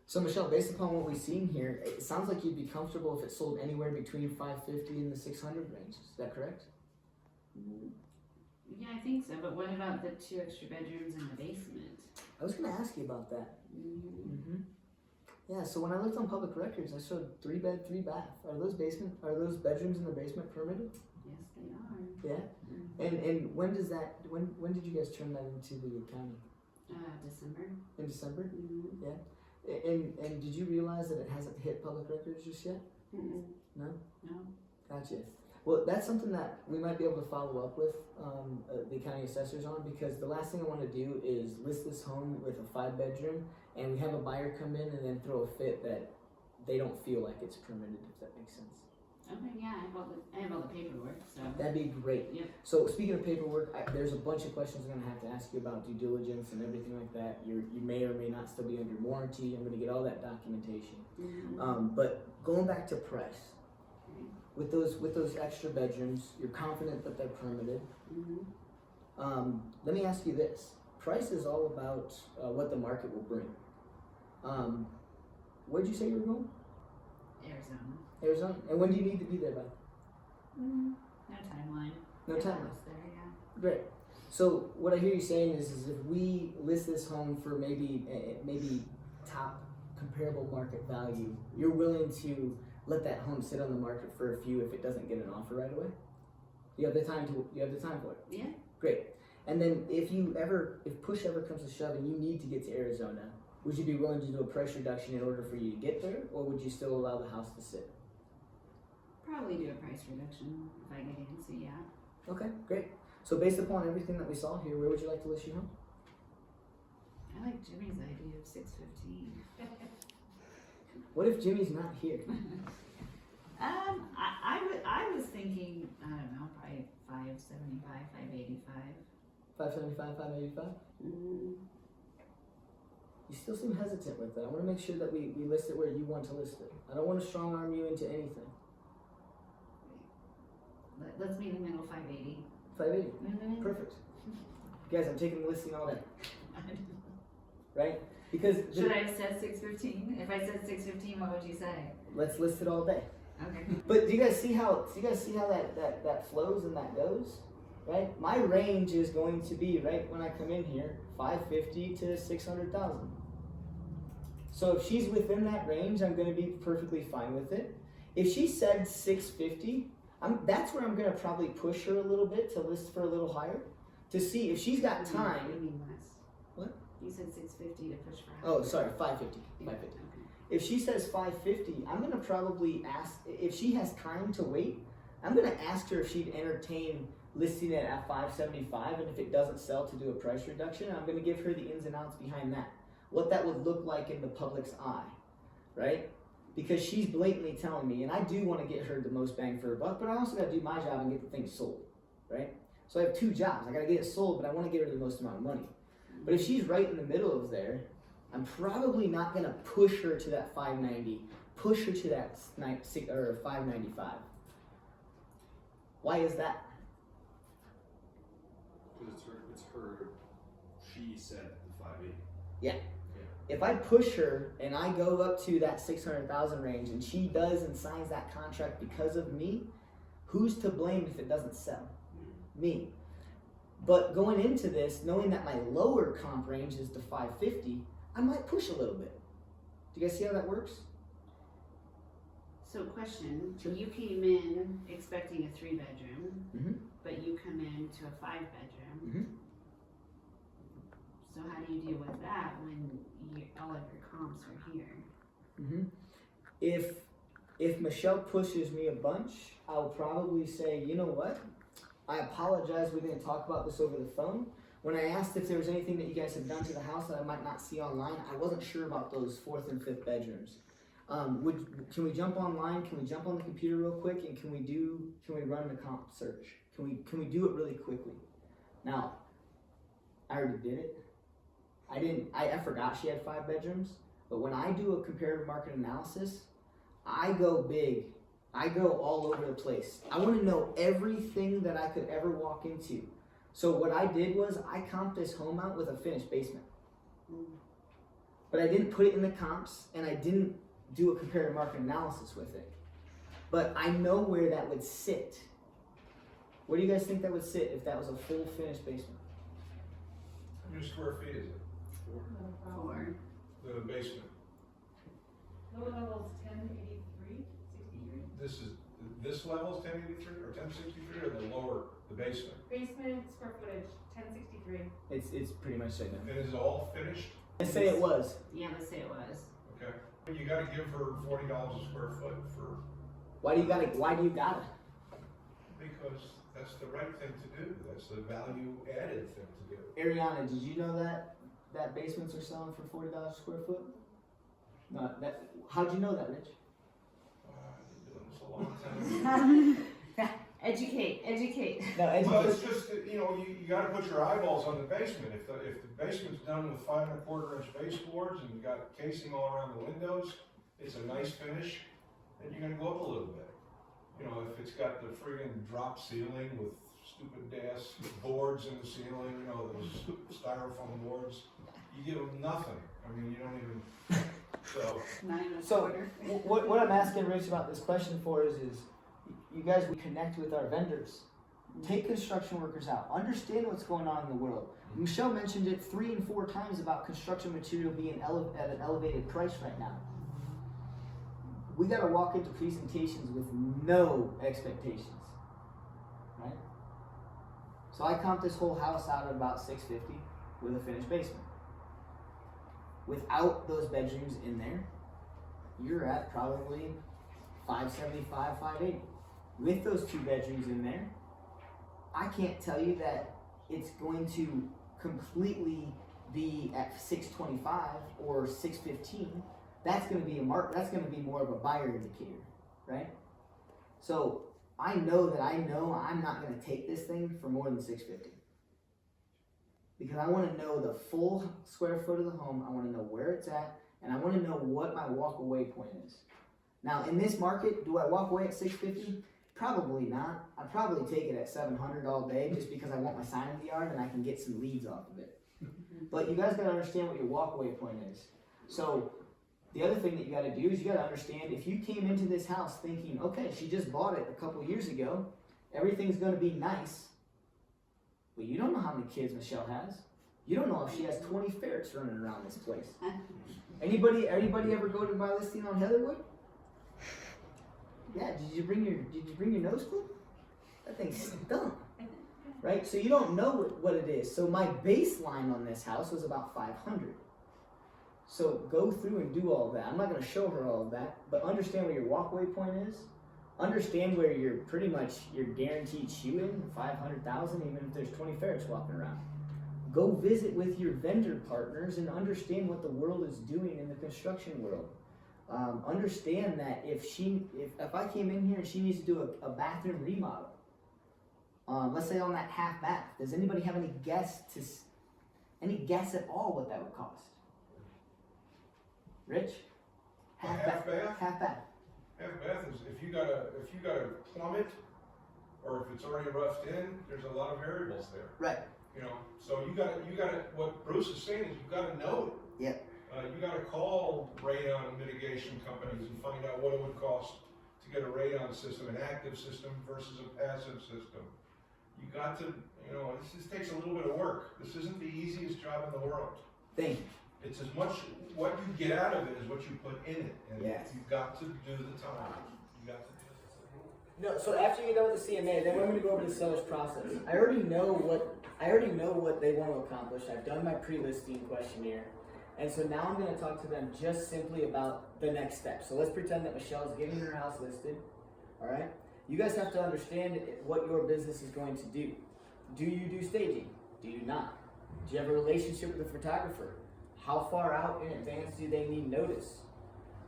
So Michelle, based upon what we've seen here, it sounds like you'd be comfortable if it sold anywhere between 550 and the 600 range. Is that correct?
Yeah, I think so. But what about the 2 extra bedrooms in the basement?
I was going to ask you about that. Yeah, so when I looked on public records, I showed 3 bed, 3 bath. Are those bedrooms in the basement permitted?
Yes, they are.
Yeah. And when did you guys turn that into the county?
December.
In December?
Mm-hmm.
Yeah. And did you realize that it hasn't hit public records just yet?
Mm-mm.
No?
No.
Gotcha. Well, that's something that we might be able to follow up with the county assessors on, because the last thing I want to do is list this home with a 5-bedroom and we have a buyer come in and then throw a fit that they don't feel like it's permitted, if that makes sense.
Okay, yeah, I have all the paperwork, so.
That'd be great.
Yep.
So speaking of paperwork, there's a bunch of questions I'm gonna have to ask you about due diligence and everything like that. You may or may not still be under warranty. I'm gonna get all that documentation.
Mm-hmm.
But going back to price, with those extra bedrooms, you're confident that they're permitted.
Mm-hmm.
Let me ask you this: price is all about what the market will bring. Where'd you say you were going?
Arizona.
Arizona. And when do you need to be there by?
No timeline.
No
If I
timeline.
was there, yeah.
Great. So what I hear you saying is if we list this home for maybe top comparable market value, you're willing to let that home sit on the market for a few if it doesn't get an offer right away? You have the time for it.
Yeah.
Great. And then if push ever comes to shove and you need to get to Arizona, would you be willing to do a price reduction in order for you to get there, or would you still allow the house to sit?
Probably do a price reduction if I get in, so yeah.
Okay, great. So based upon everything that we saw here, where would you like to list your home?
I like Jimmy's idea of 615.
What if Jimmy's not here?
I was thinking, I don't know, probably 575, 585.
575, 585?
Mm,
You still seem hesitant with that. I want to make sure that we list it where you want to list it. I don't want to strong arm you into anything.
let's meet in the middle, 580.
580.
Mm-hmm.
Perfect. Guys, I'm taking the listing all day. Right? Because
Should I have said 615? If I said 615, what would you say?
let's list it all day.
Okay.
But do you guys see how that flows and that goes? Right? My range is going to be right when I come in here, 550 to 600,000. So if she's within that range, I'm going to be perfectly fine with it. If she said 650, that's where I'm going to probably push her a little bit to list for a little higher to see if she's got
What
time.
do you mean less?
What?
You said 650 to push for half.
Oh, sorry, 550. 550.
Okay.
If she says 550, I'm gonna probably ask if she has time to wait. I'm gonna ask her if she'd entertain listing it at 575, and if it doesn't sell, to do a price reduction. And I'm gonna give her the ins and outs behind that, what that would look like in the public's eye, right? Because she's blatantly telling me, and I do want to get her the most bang for her buck, but I also gotta do my job and get the thing sold, right? So I have two jobs. I gotta get it sold, but I want to get her the most amount of money. But if she's right in the middle of there, I'm probably not gonna push her to that 590, push her to that 595. Why is that?
Because it's her, she said the 580.
Yeah. If I push her and I go up to that 600,000 range and she does and signs that contract because of me, who's to blame if it doesn't sell? Me. But going into this, knowing that my lower comp range is the 550, I might push a little bit. Do you guys see how that works?
So question,
Sure.
you came in expecting a 3-bedroom,
Mhm.
but you come in to a 5-bedroom.
Mhm.
So how do you deal with that when all of your comps are here?
Mm-hmm. If Michelle pushes me a bunch, I'll probably say, you know what? I apologize. We're going to talk about this over the phone. When I asked if there was anything that you guys have done to the house that I might not see online, I wasn't sure about those 4th and 5th bedrooms. Can we jump online? Can we jump on the computer real quick and can we run the comp search? Can we do it really quickly? Now, I already did it. I forgot she had 5 bedrooms, but when I do a comparative market analysis, I go big. I go all over the place. I want to know everything that I could ever walk into. So what I did was I comped this home out with a finished basement. But I didn't put it in the comps and I didn't do a comparative market analysis with it. But I know where that would sit. Where do you guys think that would sit if that was a full finished basement?
How many square feet is it?
4.
The basement.
Lower level's 1083, 63.
This level's 1083 or 1063 or the basement?
Basement square footage, 1063.
It's pretty much right now.
And is it all finished?
Let's say it was.
Yeah, let's say it was.
Okay. You gotta give her $40 a square foot
Why do you gotta?
because that's the right thing to do. That's the value added thing to do.
Ariana, did you know that basements are selling for $40 a square foot? No, how'd you know that, Rich?
I've been doing this a long time.
Educate.
No,
Well, it's just that, you gotta put your eyeballs on the basement. If the basement's done with 5 1/4 inch baseboards and you got casing all around the windows, it's a nice finish, and you're gonna go up a little bit. If it's got the friggin' drop ceiling with stupid ass boards in the ceiling, those styrofoam boards, you give them nothing. I mean, you don't even, so.
Not even a
So
quarter.
what I'm asking Rich about this question for is you guys, we connect with our vendors. Take construction workers out. Understand what's going on in the world. Michelle mentioned it 3 and 4 times about construction material being at an elevated price right now. We got to walk into presentations with no expectations, right? So I comped this whole house out at about $650 with a finished basement. Without those bedrooms in there, you're at probably $575, $580. With those 2 bedrooms in there, I can't tell you that it's going to completely be at $625 or $615. That's going to be that's going to be more of a buyer indicator, right? So I know I'm not gonna take this thing for more than $650. Because I wanna know the full square foot of the home, I wanna know where it's at, and I wanna know what my walk away point is. Now in this market, do I walk away at $650? Probably not. I'd probably take it at $700 all day just because I want my sign in the yard and I can get some leads off of it. But you guys gotta understand what your walk away point is. So the other thing that you gotta do is you gotta understand if you came into this house thinking, okay, she just bought it a couple years ago, everything's gonna be nice. Well, you don't know how many kids Michelle has. You don't know if she has 20 ferrets running around this place. Anybody ever go to my listing on Heatherwood? Yeah, did you bring your nose clip? That thing stunk. Right? So you don't know what it is. So my baseline on this house was about 500. So go through and do all of that. I'm not going to show her all of that, but understand where your walkaway point is. Understand where you're pretty much your guaranteed shoe in, 500,000, even if there's 20 ferrets walking around. Go visit with your vendor partners and understand what the world is doing in the construction world. Understand that if I came in here and she needs to do a bathroom remodel, let's say on that half bath, does anybody have any guess at all what that would cost? Rich?
Half bath?
Half bath.
Half bath is if you gotta plumb it, or if it's already roughed in, there's a lot of variables there.
Right.
You know, so you gotta. What Bruce is saying is you gotta know it.
Yep.
You gotta call radon mitigation companies and find out what it would cost to get a radon system, an active system versus a passive system. You got to, this just takes a little bit of work. This isn't the easiest job in the world.
Thank you.
It's as much what you get out of it as what you put in it, and
Yes.
you've got to do the time. You got to do it.
No, so after you get done with the CMA, then we're going to go over the seller's process. I already know what they want to accomplish. I've done my pre-listing questionnaire. And so now I'm going to talk to them just simply about the next step. So let's pretend that Michelle's getting her house listed. All right? You guys have to understand what your business is going to do. Do you do staging? Do you not? Do you have a relationship with a photographer? How far out in advance do they need notice?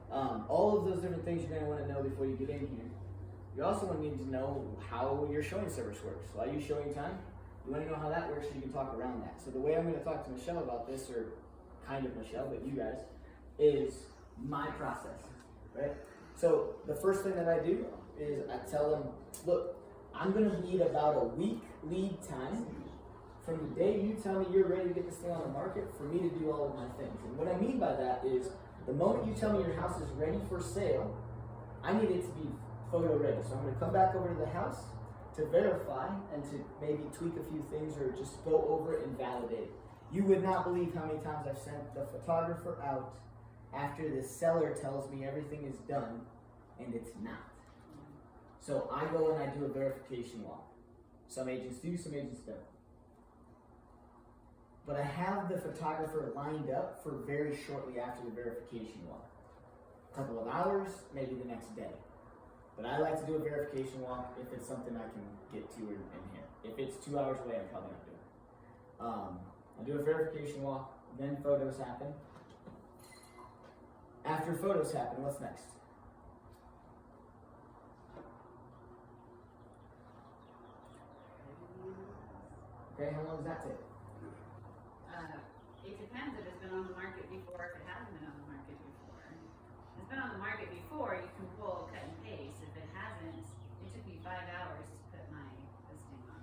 All of those different things you're going to want to know before you get in here. You also want to need to know how your showing service works. So I use showing time. You want to know how that works so you can talk around that. So the way I'm going to talk to Michelle about this, or kind of Michelle, but you guys, is my process, right? So the first thing that I do is I tell them, look, I'm going to need about a week lead time from the day you tell me you're ready to get this thing on the market for me to do all of my things. And what I mean by that is the moment you tell me your house is ready for sale, I need it to be photo ready. So I'm going to come back over to the house to verify and to maybe tweak a few things or just go over it and validate it. You would not believe how many times I've sent the photographer out after the seller tells me everything is done and it's not. So I go and I do a verification walk. Some agents do, some agents don't. But I have the photographer lined up for very shortly after the verification walk. A couple of hours, maybe the next day. But I like to do a verification walk if it's something I can get to in here. If it's 2 hours away, I'm probably not doing it. I do a verification walk, then photos happen. After photos happen, what's next? Okay, how long does that take?
It depends if it's been on the market before, if it hasn't been on the market before. If it's been on the market before, you can pull, cut and paste. If it hasn't, it took me 5 hours to put my listing on.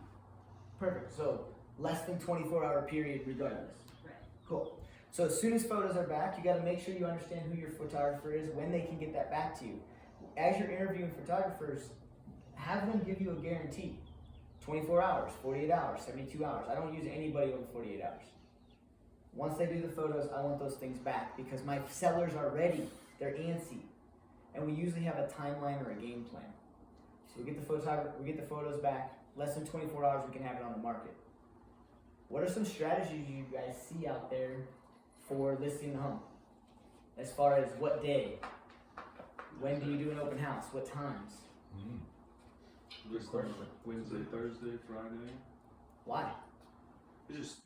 Perfect, so less than 24-hour period regardless.
Right.
Cool. So as soon as photos are back, you gotta make sure you understand who your photographer is, when they can get that back to you. As you're interviewing photographers, have them give you a guarantee. 24 hours, 48 hours, 72 hours. I don't use anybody over 48 hours. Once they do the photos, I want those things back because my sellers are ready. They're antsy. And we usually have a timeline or a game plan. So we get the photos back. Less than 24 hours, we can have it on the market. What are some strategies you guys see out there for listing the home? As far as what day? When do you do an open house? What times?
Good question. Wednesday, Thursday, Friday.
Why?
It's just,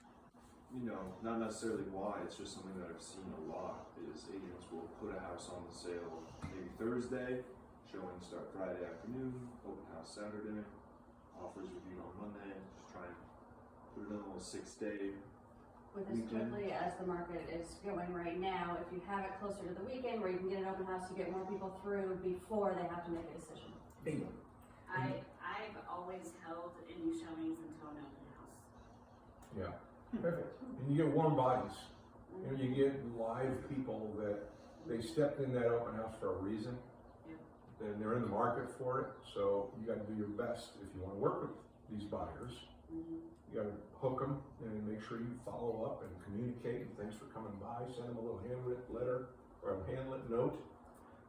not necessarily why, it's just something that I've seen a lot is agents will put a house on the sale maybe Thursday, Showings start Friday afternoon, open house Saturday, offers reviewed on Monday. Just try and put it in a little 6-day.
With as quickly as the market is going right now, if you have it closer to the weekend where you can get an open house, you get more people through before they have to make a decision.
Bingo.
I've always held any showings until an open house.
Yeah, perfect. And you get warm bodies. You know, you get live people that they stepped in that open house for a reason.
Yeah.
And they're in the market for it, so you gotta do your best if you wanna work with these buyers.
Mm-hmm.
You gotta hook them and make sure you follow up and communicate, and thanks for coming by, send them a little handwritten letter or a handwritten note.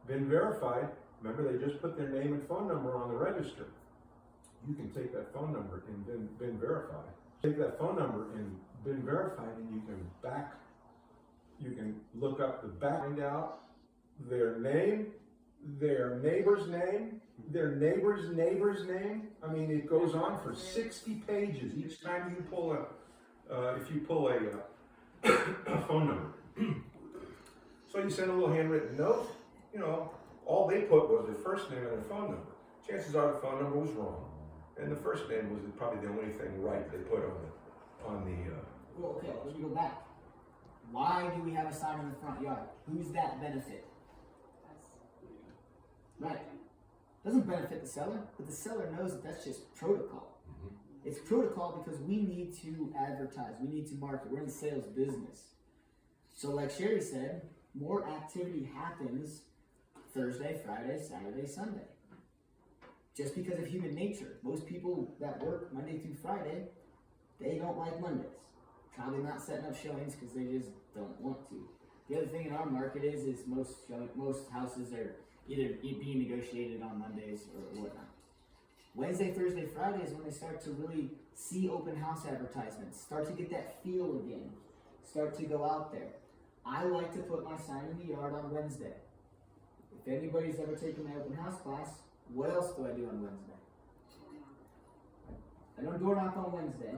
Been verified, remember they just put their name and phone number on the register. You can take that phone number and been verified. Take that phone number and been verified, and you can look up the back, find out their name, their neighbor's name, their neighbor's name. I mean, it goes on for 60 pages each time you pull if you pull a phone number. So you send a little handwritten note, you know, all they put was their first name and their phone number. Chances are the phone number was wrong, and the first name was probably the only thing right they put on the.
Well, okay, let me go back. Why do we have a sign in the front yard? Who's that benefit? Right. Doesn't benefit the seller, but the seller knows that that's just protocol. It's protocol because we need to advertise, we need to market, we're in the sales business. So like Sherry said, more activity happens Thursday, Friday, Saturday, Sunday. Just because of human nature. Most people that work Monday through Friday, they don't like Mondays. Probably not setting up showings because they just don't want to. The other thing in our market is most houses are either being negotiated on Mondays or whatnot. Wednesday, Thursday, Friday is when they start to really see open house advertisements, start to get that feel again, start to go out there. I like to put my sign in the yard on Wednesday. If anybody's ever taken my open house class, what else do I do on Wednesday? I don't door knock on Wednesday.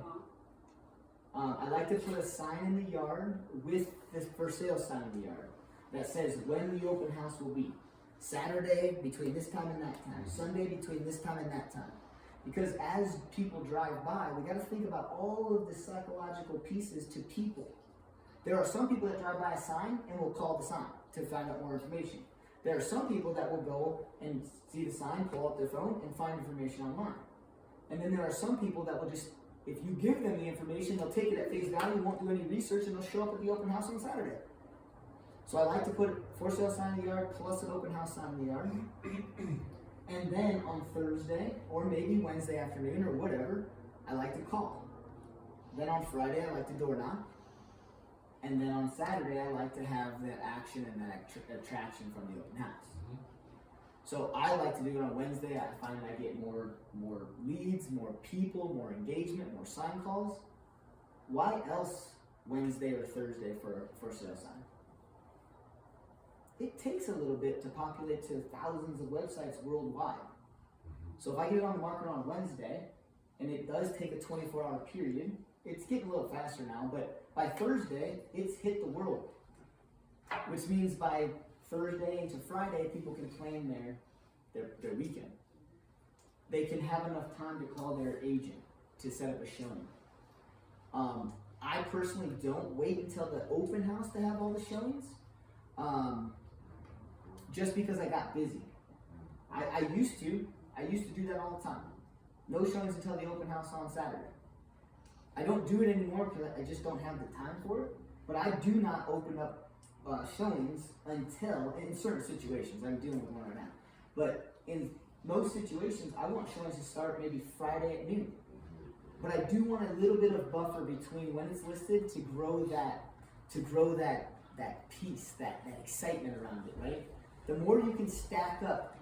I like to put a sign in the yard with this for sale sign in the yard that says when the open house will be. Saturday between this time and that time. Sunday between this time and that time. Because as people drive by, we got to think about all of the psychological pieces to people. There are some people that drive by a sign and will call the sign to find out more information. There are some people that will go and see the sign, pull up their phone, and find information online. And then there are some people that will just, if you give them the information, they'll take it at face value, won't do any research, and they'll show up at the open house on Saturday. So I like to put for sale sign in the yard plus an open house sign in the yard. And then on Thursday, or maybe Wednesday afternoon or whatever, I like to call. Then on Friday, I like to door knock. And then on Saturday, I like to have that action and that attraction from the open house. So I like to do it on Wednesday. I find I get more leads, more people, more engagement, more sign calls. Why else Wednesday or Thursday for a for sale sign? It takes a little bit to populate to thousands of websites worldwide. So if I get it on the market on Wednesday, and it does take a 24-hour period, it's getting a little faster now, but by Thursday, it's hit the world. Which means by Thursday into Friday, people can claim their weekend. They can have enough time to call their agent to set up a showing. I personally don't wait until the open house to have all the showings. Just because I got busy. I used to do that all the time. No showings until the open house on Saturday. I don't do it anymore because I just don't have the time for it. But I do not open up showings until, in certain situations, I'm dealing with one right now. But in most situations, I want showings to start maybe Friday at noon. But I do want a little bit of buffer between when it's listed to grow that piece, that excitement around it, right? The more you can stack up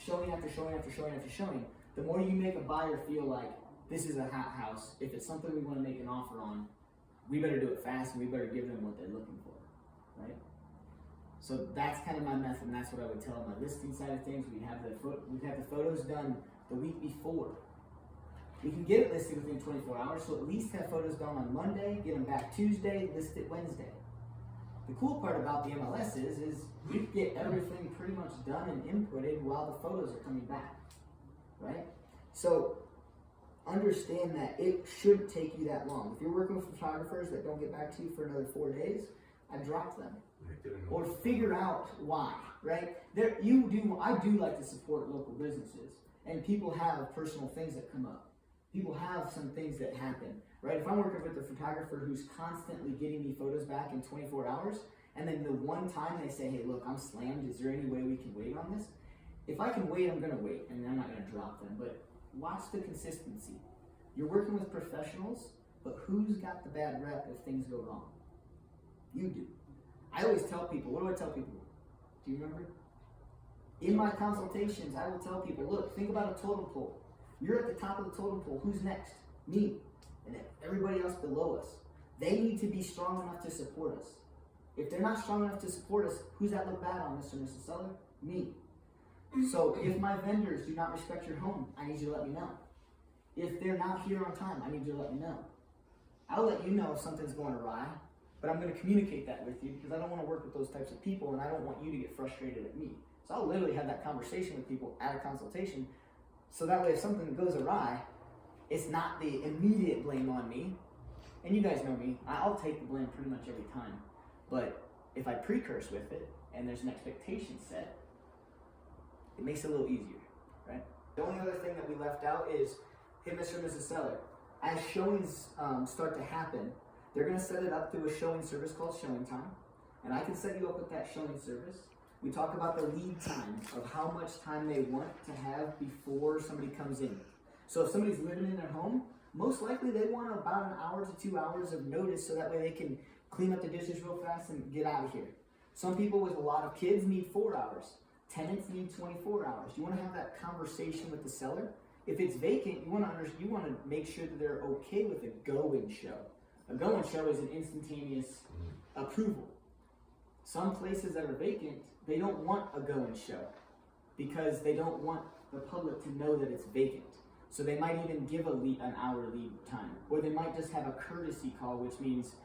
showing after showing after showing after showing, the more you make a buyer feel like this is a hot house. If it's something we want to make an offer on, we better do it fast and we better give them what they're looking for, right? So that's kind of my method, and that's what I would tell on my listing side of things. We have the photos done the week before. We can get it listed within 24 hours, so at least have photos done on Monday, get them back Tuesday, list it Wednesday. The cool part about the MLS is you get everything pretty much done and inputted while the photos are coming back, right? So understand that it shouldn't take you that long. If you're working with photographers that don't get back to you for another 4 days, I drop them. Or figure out why, right? I do like to support local businesses, and people have personal things that come up. People have some things that happen, right? If I'm working with a photographer who's constantly getting me photos back in 24 hours, and then the one time they say, hey, look, I'm slammed, is there any way we can wait on this? If I can wait, I'm gonna wait, and I'm not gonna drop them, but watch the consistency. You're working with professionals, but who's got the bad rep if things go wrong? You do. I always tell people, what do I tell people? Do you remember? In my consultations, I will tell people, look, think about a totem pole. You're at the top of the totem pole. Who's next? Me. And then everybody else below us. They need to be strong enough to support us. If they're not strong enough to support us, who's that look bad on, Mr. and Mrs. Seller? Me. So if my vendors do not respect your home, I need you to let me know. If they're not here on time, I need you to let me know. I'll let you know if something's going awry, but I'm going to communicate that with you because I don't want to work with those types of people and I don't want you to get frustrated at me. So I'll literally have that conversation with people at a consultation so that way if something goes awry, it's not the immediate blame on me. And you guys know me, I'll take the blame pretty much every time. But if I precurse with it and there's an expectation set, it makes it a little easier, right? The only other thing that we left out is, hey, Mr. and Mrs. Seller, as showings start to happen, they're going to set it up through a showing service called Showing Time. And I can set you up with that showing service. We talk about the lead time of how much time they want to have before somebody comes in. So if somebody's living in their home, most likely they want about an hour to 2 hours of notice so that way they can clean up the dishes real fast and get out of here. Some people with a lot of kids need 4 hours. Tenants need 24 hours. You want to have that conversation with the seller. If it's vacant, you want to make sure that they're okay with a go-in show. A go-in show is an instantaneous approval. Some places that are vacant, they don't want a go-in show because they don't want the public to know that it's vacant. So they might even give an hour lead time, or they might just have a courtesy call, which means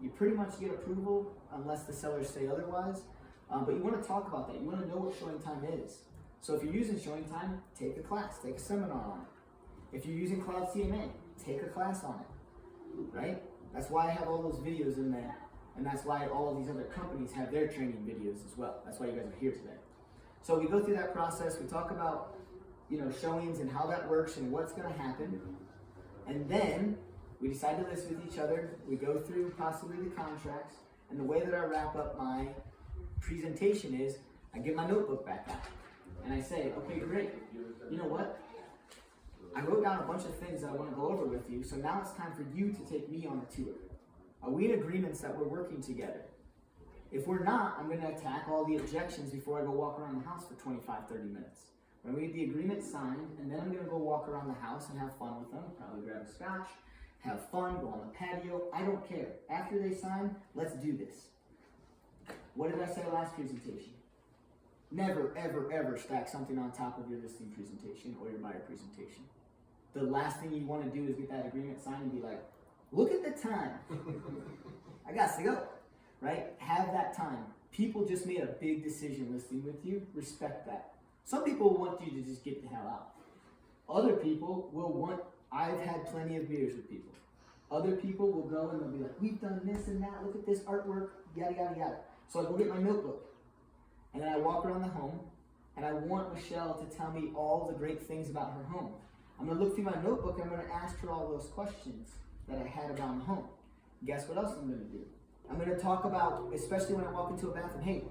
you pretty much get approval unless the sellers say otherwise. But you want to talk about that. You want to know what showing time is. So if you're using showing time, take a class, take a seminar on it. If you're using Cloud CMA, take a class on it, right? That's why I have all those videos in there. And that's why all of these other companies have their training videos as well. That's why you guys are here today. So we go through that process. We talk about, showings and how that works and what's going to happen. And then we decide to list with each other. We go through possibly the contracts. And the way that I wrap up my presentation is I get my notebook back out. And I say, okay, great. You know what? I wrote down a bunch of things that I want to go over with you. So now it's time for you to take me on a tour. Are we in agreements that we're working together? If we're not, I'm going to attack all the objections before I go walk around the house for 25, 30 minutes. When we get the agreement signed, and then I'm going to go walk around the house and have fun with them, probably grab a scotch, have fun, go on the patio, I don't care. After they sign, let's do this. What did I say last presentation? Never, ever, ever stack something on top of your listing presentation or your buyer presentation. The last thing you want to do is get that agreement signed and be like, look at the time. I got to go, right? Have that time. People just made a big decision listing with you. Respect that. Some people want you to just get the hell out. Other people will want, I've had plenty of beers with people. Other people will go and they'll be like, we've done this and that, look at this artwork, yada, yada, yada. So I go get my notebook. And then I walk around the home and I want Michelle to tell me all the great things about her home. I'm going to look through my notebook and I'm going to ask her all those questions that I had around the home. Guess what else I'm going to do? I'm going to talk about, especially when I walk into a bathroom, hey,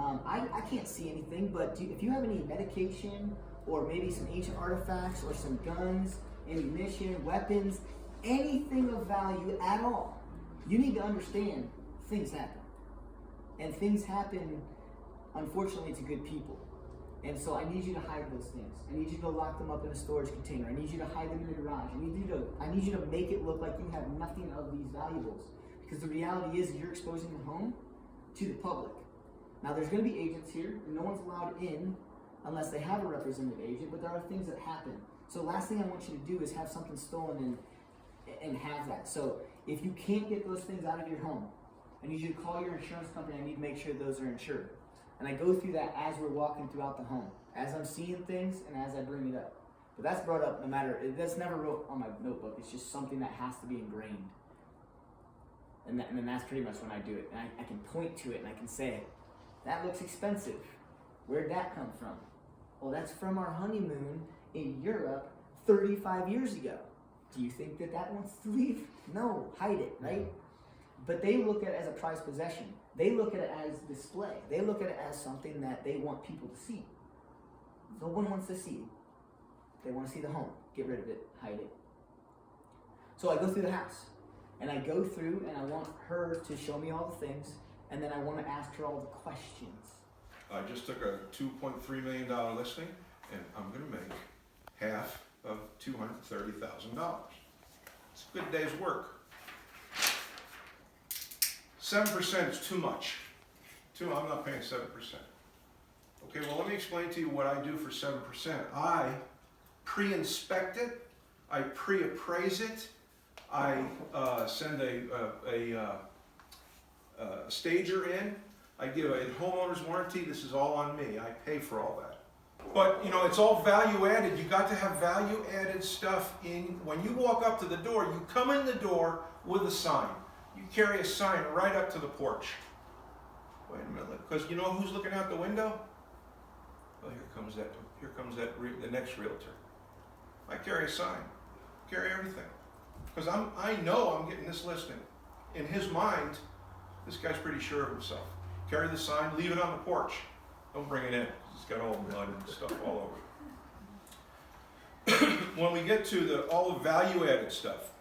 I can't see anything, but if you have any medication or maybe some ancient artifacts or some guns, ammunition, weapons, anything of value at all, you need to understand things happen. And things happen, unfortunately, to good people. And so I need you to hide those things. I need you to lock them up in a storage container. I need you to hide them in the garage. I need you to make it look like you have nothing of these valuables. Because the reality is you're exposing the home to the public. Now there's going to be agents here, and no one's allowed in unless they have a representative agent, but there are things that happen. So the last thing I want you to do is have something stolen and have that. So if you can't get those things out of your home, I need you to call your insurance company. I need to make sure those are insured. And I go through that as we're walking throughout the home, as I'm seeing things and as I bring it up. But that's brought up no matter, that's never wrote on my notebook. It's just something that has to be ingrained. And then that's pretty much when I do it. And I can point to it and I can say, that looks expensive. Where'd that come from? Well, that's from our honeymoon in Europe 35 years ago. Do you think that wants to leave? No, hide it, right? But they look at it as a prized possession. They look at it as display. They look at it as something that they want people to see. No one wants to see. They want to see the home. Get rid of it, hide it. So I go through the house. And I go through and I want her to show me all the things. And then I want to ask her all the questions.
I just took a $2.3 million listing, and I'm going to make half of $230,000. It's a good day's work. 7% is too much. I'm not paying 7%. Okay, well, let me explain to you what I do for 7%. I pre-inspect it, I pre-appraise it, I send a stager in, I give a homeowner's warranty. This is all on me. I pay for all that. But, you know, it's all value added. You got to have value added stuff in. When you walk up to the door, you come in the door with a sign. You carry a sign right up to the porch. Wait a minute, because you know who's looking out the window? Oh, here comes the next realtor. I carry a sign, carry everything. Because I know I'm getting this listing. In his mind, this guy's pretty sure of himself. Carry the sign, leave it on the porch. Don't bring it in, because it's got all the mud and stuff all over it. When we get to all the value-added stuff,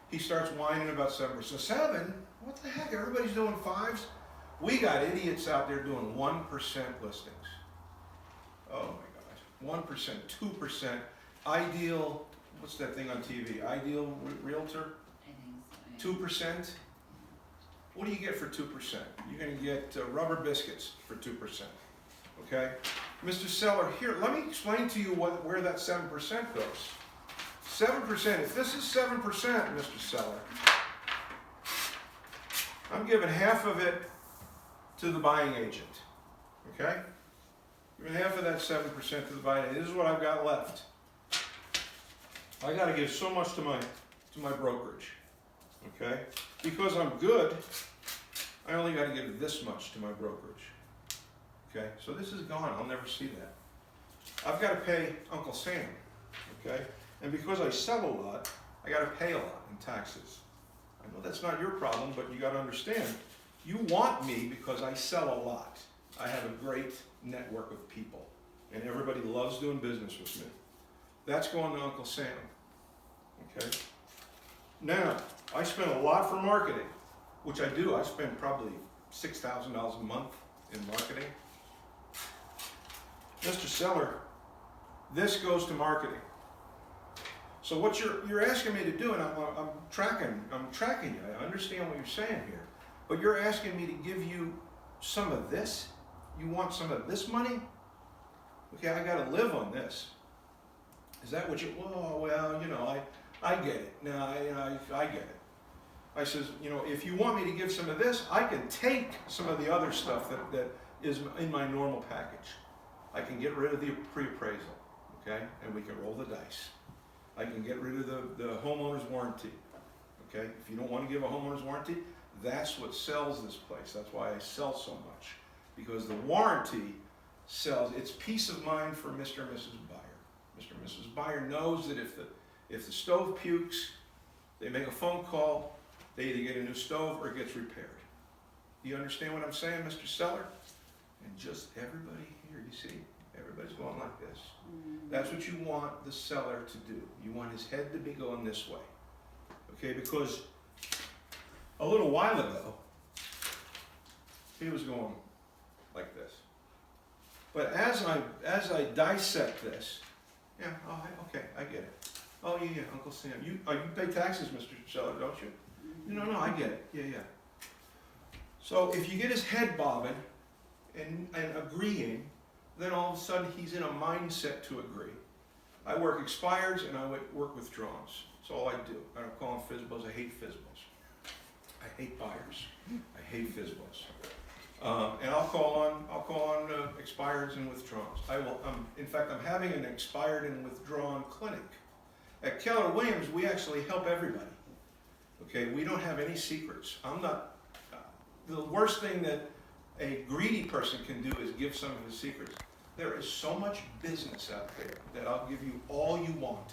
he starts whining about 7%. So 7? What the heck? Everybody's doing 5s? We got idiots out there doing 1% listings. Oh my gosh. 1%, 2%. Ideal, what's that thing on TV? Ideal realtor?
I think so, yeah.
2%? What do you get for 2%? You're going to get rubber biscuits for 2%. Okay? Mr. Seller, here, let me explain to you where that 7% goes. 7%, if this is 7%, Mr. Seller, I'm giving half of it to the buying agent. Okay? Giving half of that 7% to the buying agent. This is what I've got left. I got to give so much to my brokerage. Okay? Because I'm good, I only got to give this much to my brokerage. Okay? So this is gone. I'll never see that. I've got to pay Uncle Sam. Okay? And because I sell a lot, I got to pay a lot in taxes. I know that's not your problem, but you got to understand. You want me because I sell a lot. I have a great network of people. And everybody loves doing business with me. That's going to Uncle Sam. Okay? Now, I spend a lot for marketing, which I do. I spend probably $6,000 a month in marketing. Mr. Seller, this goes to marketing. So what you're asking me to do, and I'm tracking you. I understand what you're saying here, but you're asking me to give you some of this. You want some of this money? Okay, I got to live on this. Is that what you? Oh well, you know, I get it. No, I get it. I says, you know, if you want me to give some of this, I can take some of the other stuff that is in my normal package. I can get rid of the pre-appraisal, okay, and we can roll the dice. I can get rid of the homeowner's warranty, okay? If you don't want to give a homeowner's warranty, that's what sells this place. That's why I sell so much, because the warranty sells. It's peace of mind for Mr. and Mrs. Buyer. Mr. and Mrs. Buyer knows that if the stove pukes, they make a phone call, they either get a new stove or it gets repaired. Do you understand what I'm saying, Mr. Seller? And just everybody here, you see, everybody's going like this. That's what you want the seller to do. You want his head to be going this way. Okay, because a little while ago, he was going like this. But as I dissect this, yeah, oh, okay, I get it. Oh yeah, Uncle Sam, you pay taxes, Mr. Seller, don't you? No, I get it. Yeah. So if you get his head bobbing and agreeing, then all of a sudden he's in a mindset to agree. I work expireds and I work withdrawals. That's all I do. I don't call them FSBOs. I hate FSBOs. I hate buyers. I hate FSBOs. And I'll call on expireds and withdrawals. In fact, I'm having an expired and withdrawn clinic. At Keller Williams, we actually help everybody. Okay, we don't have any secrets. The worst thing that a greedy person can do is give some of his secrets. There is so much business out there that I'll give you all you want.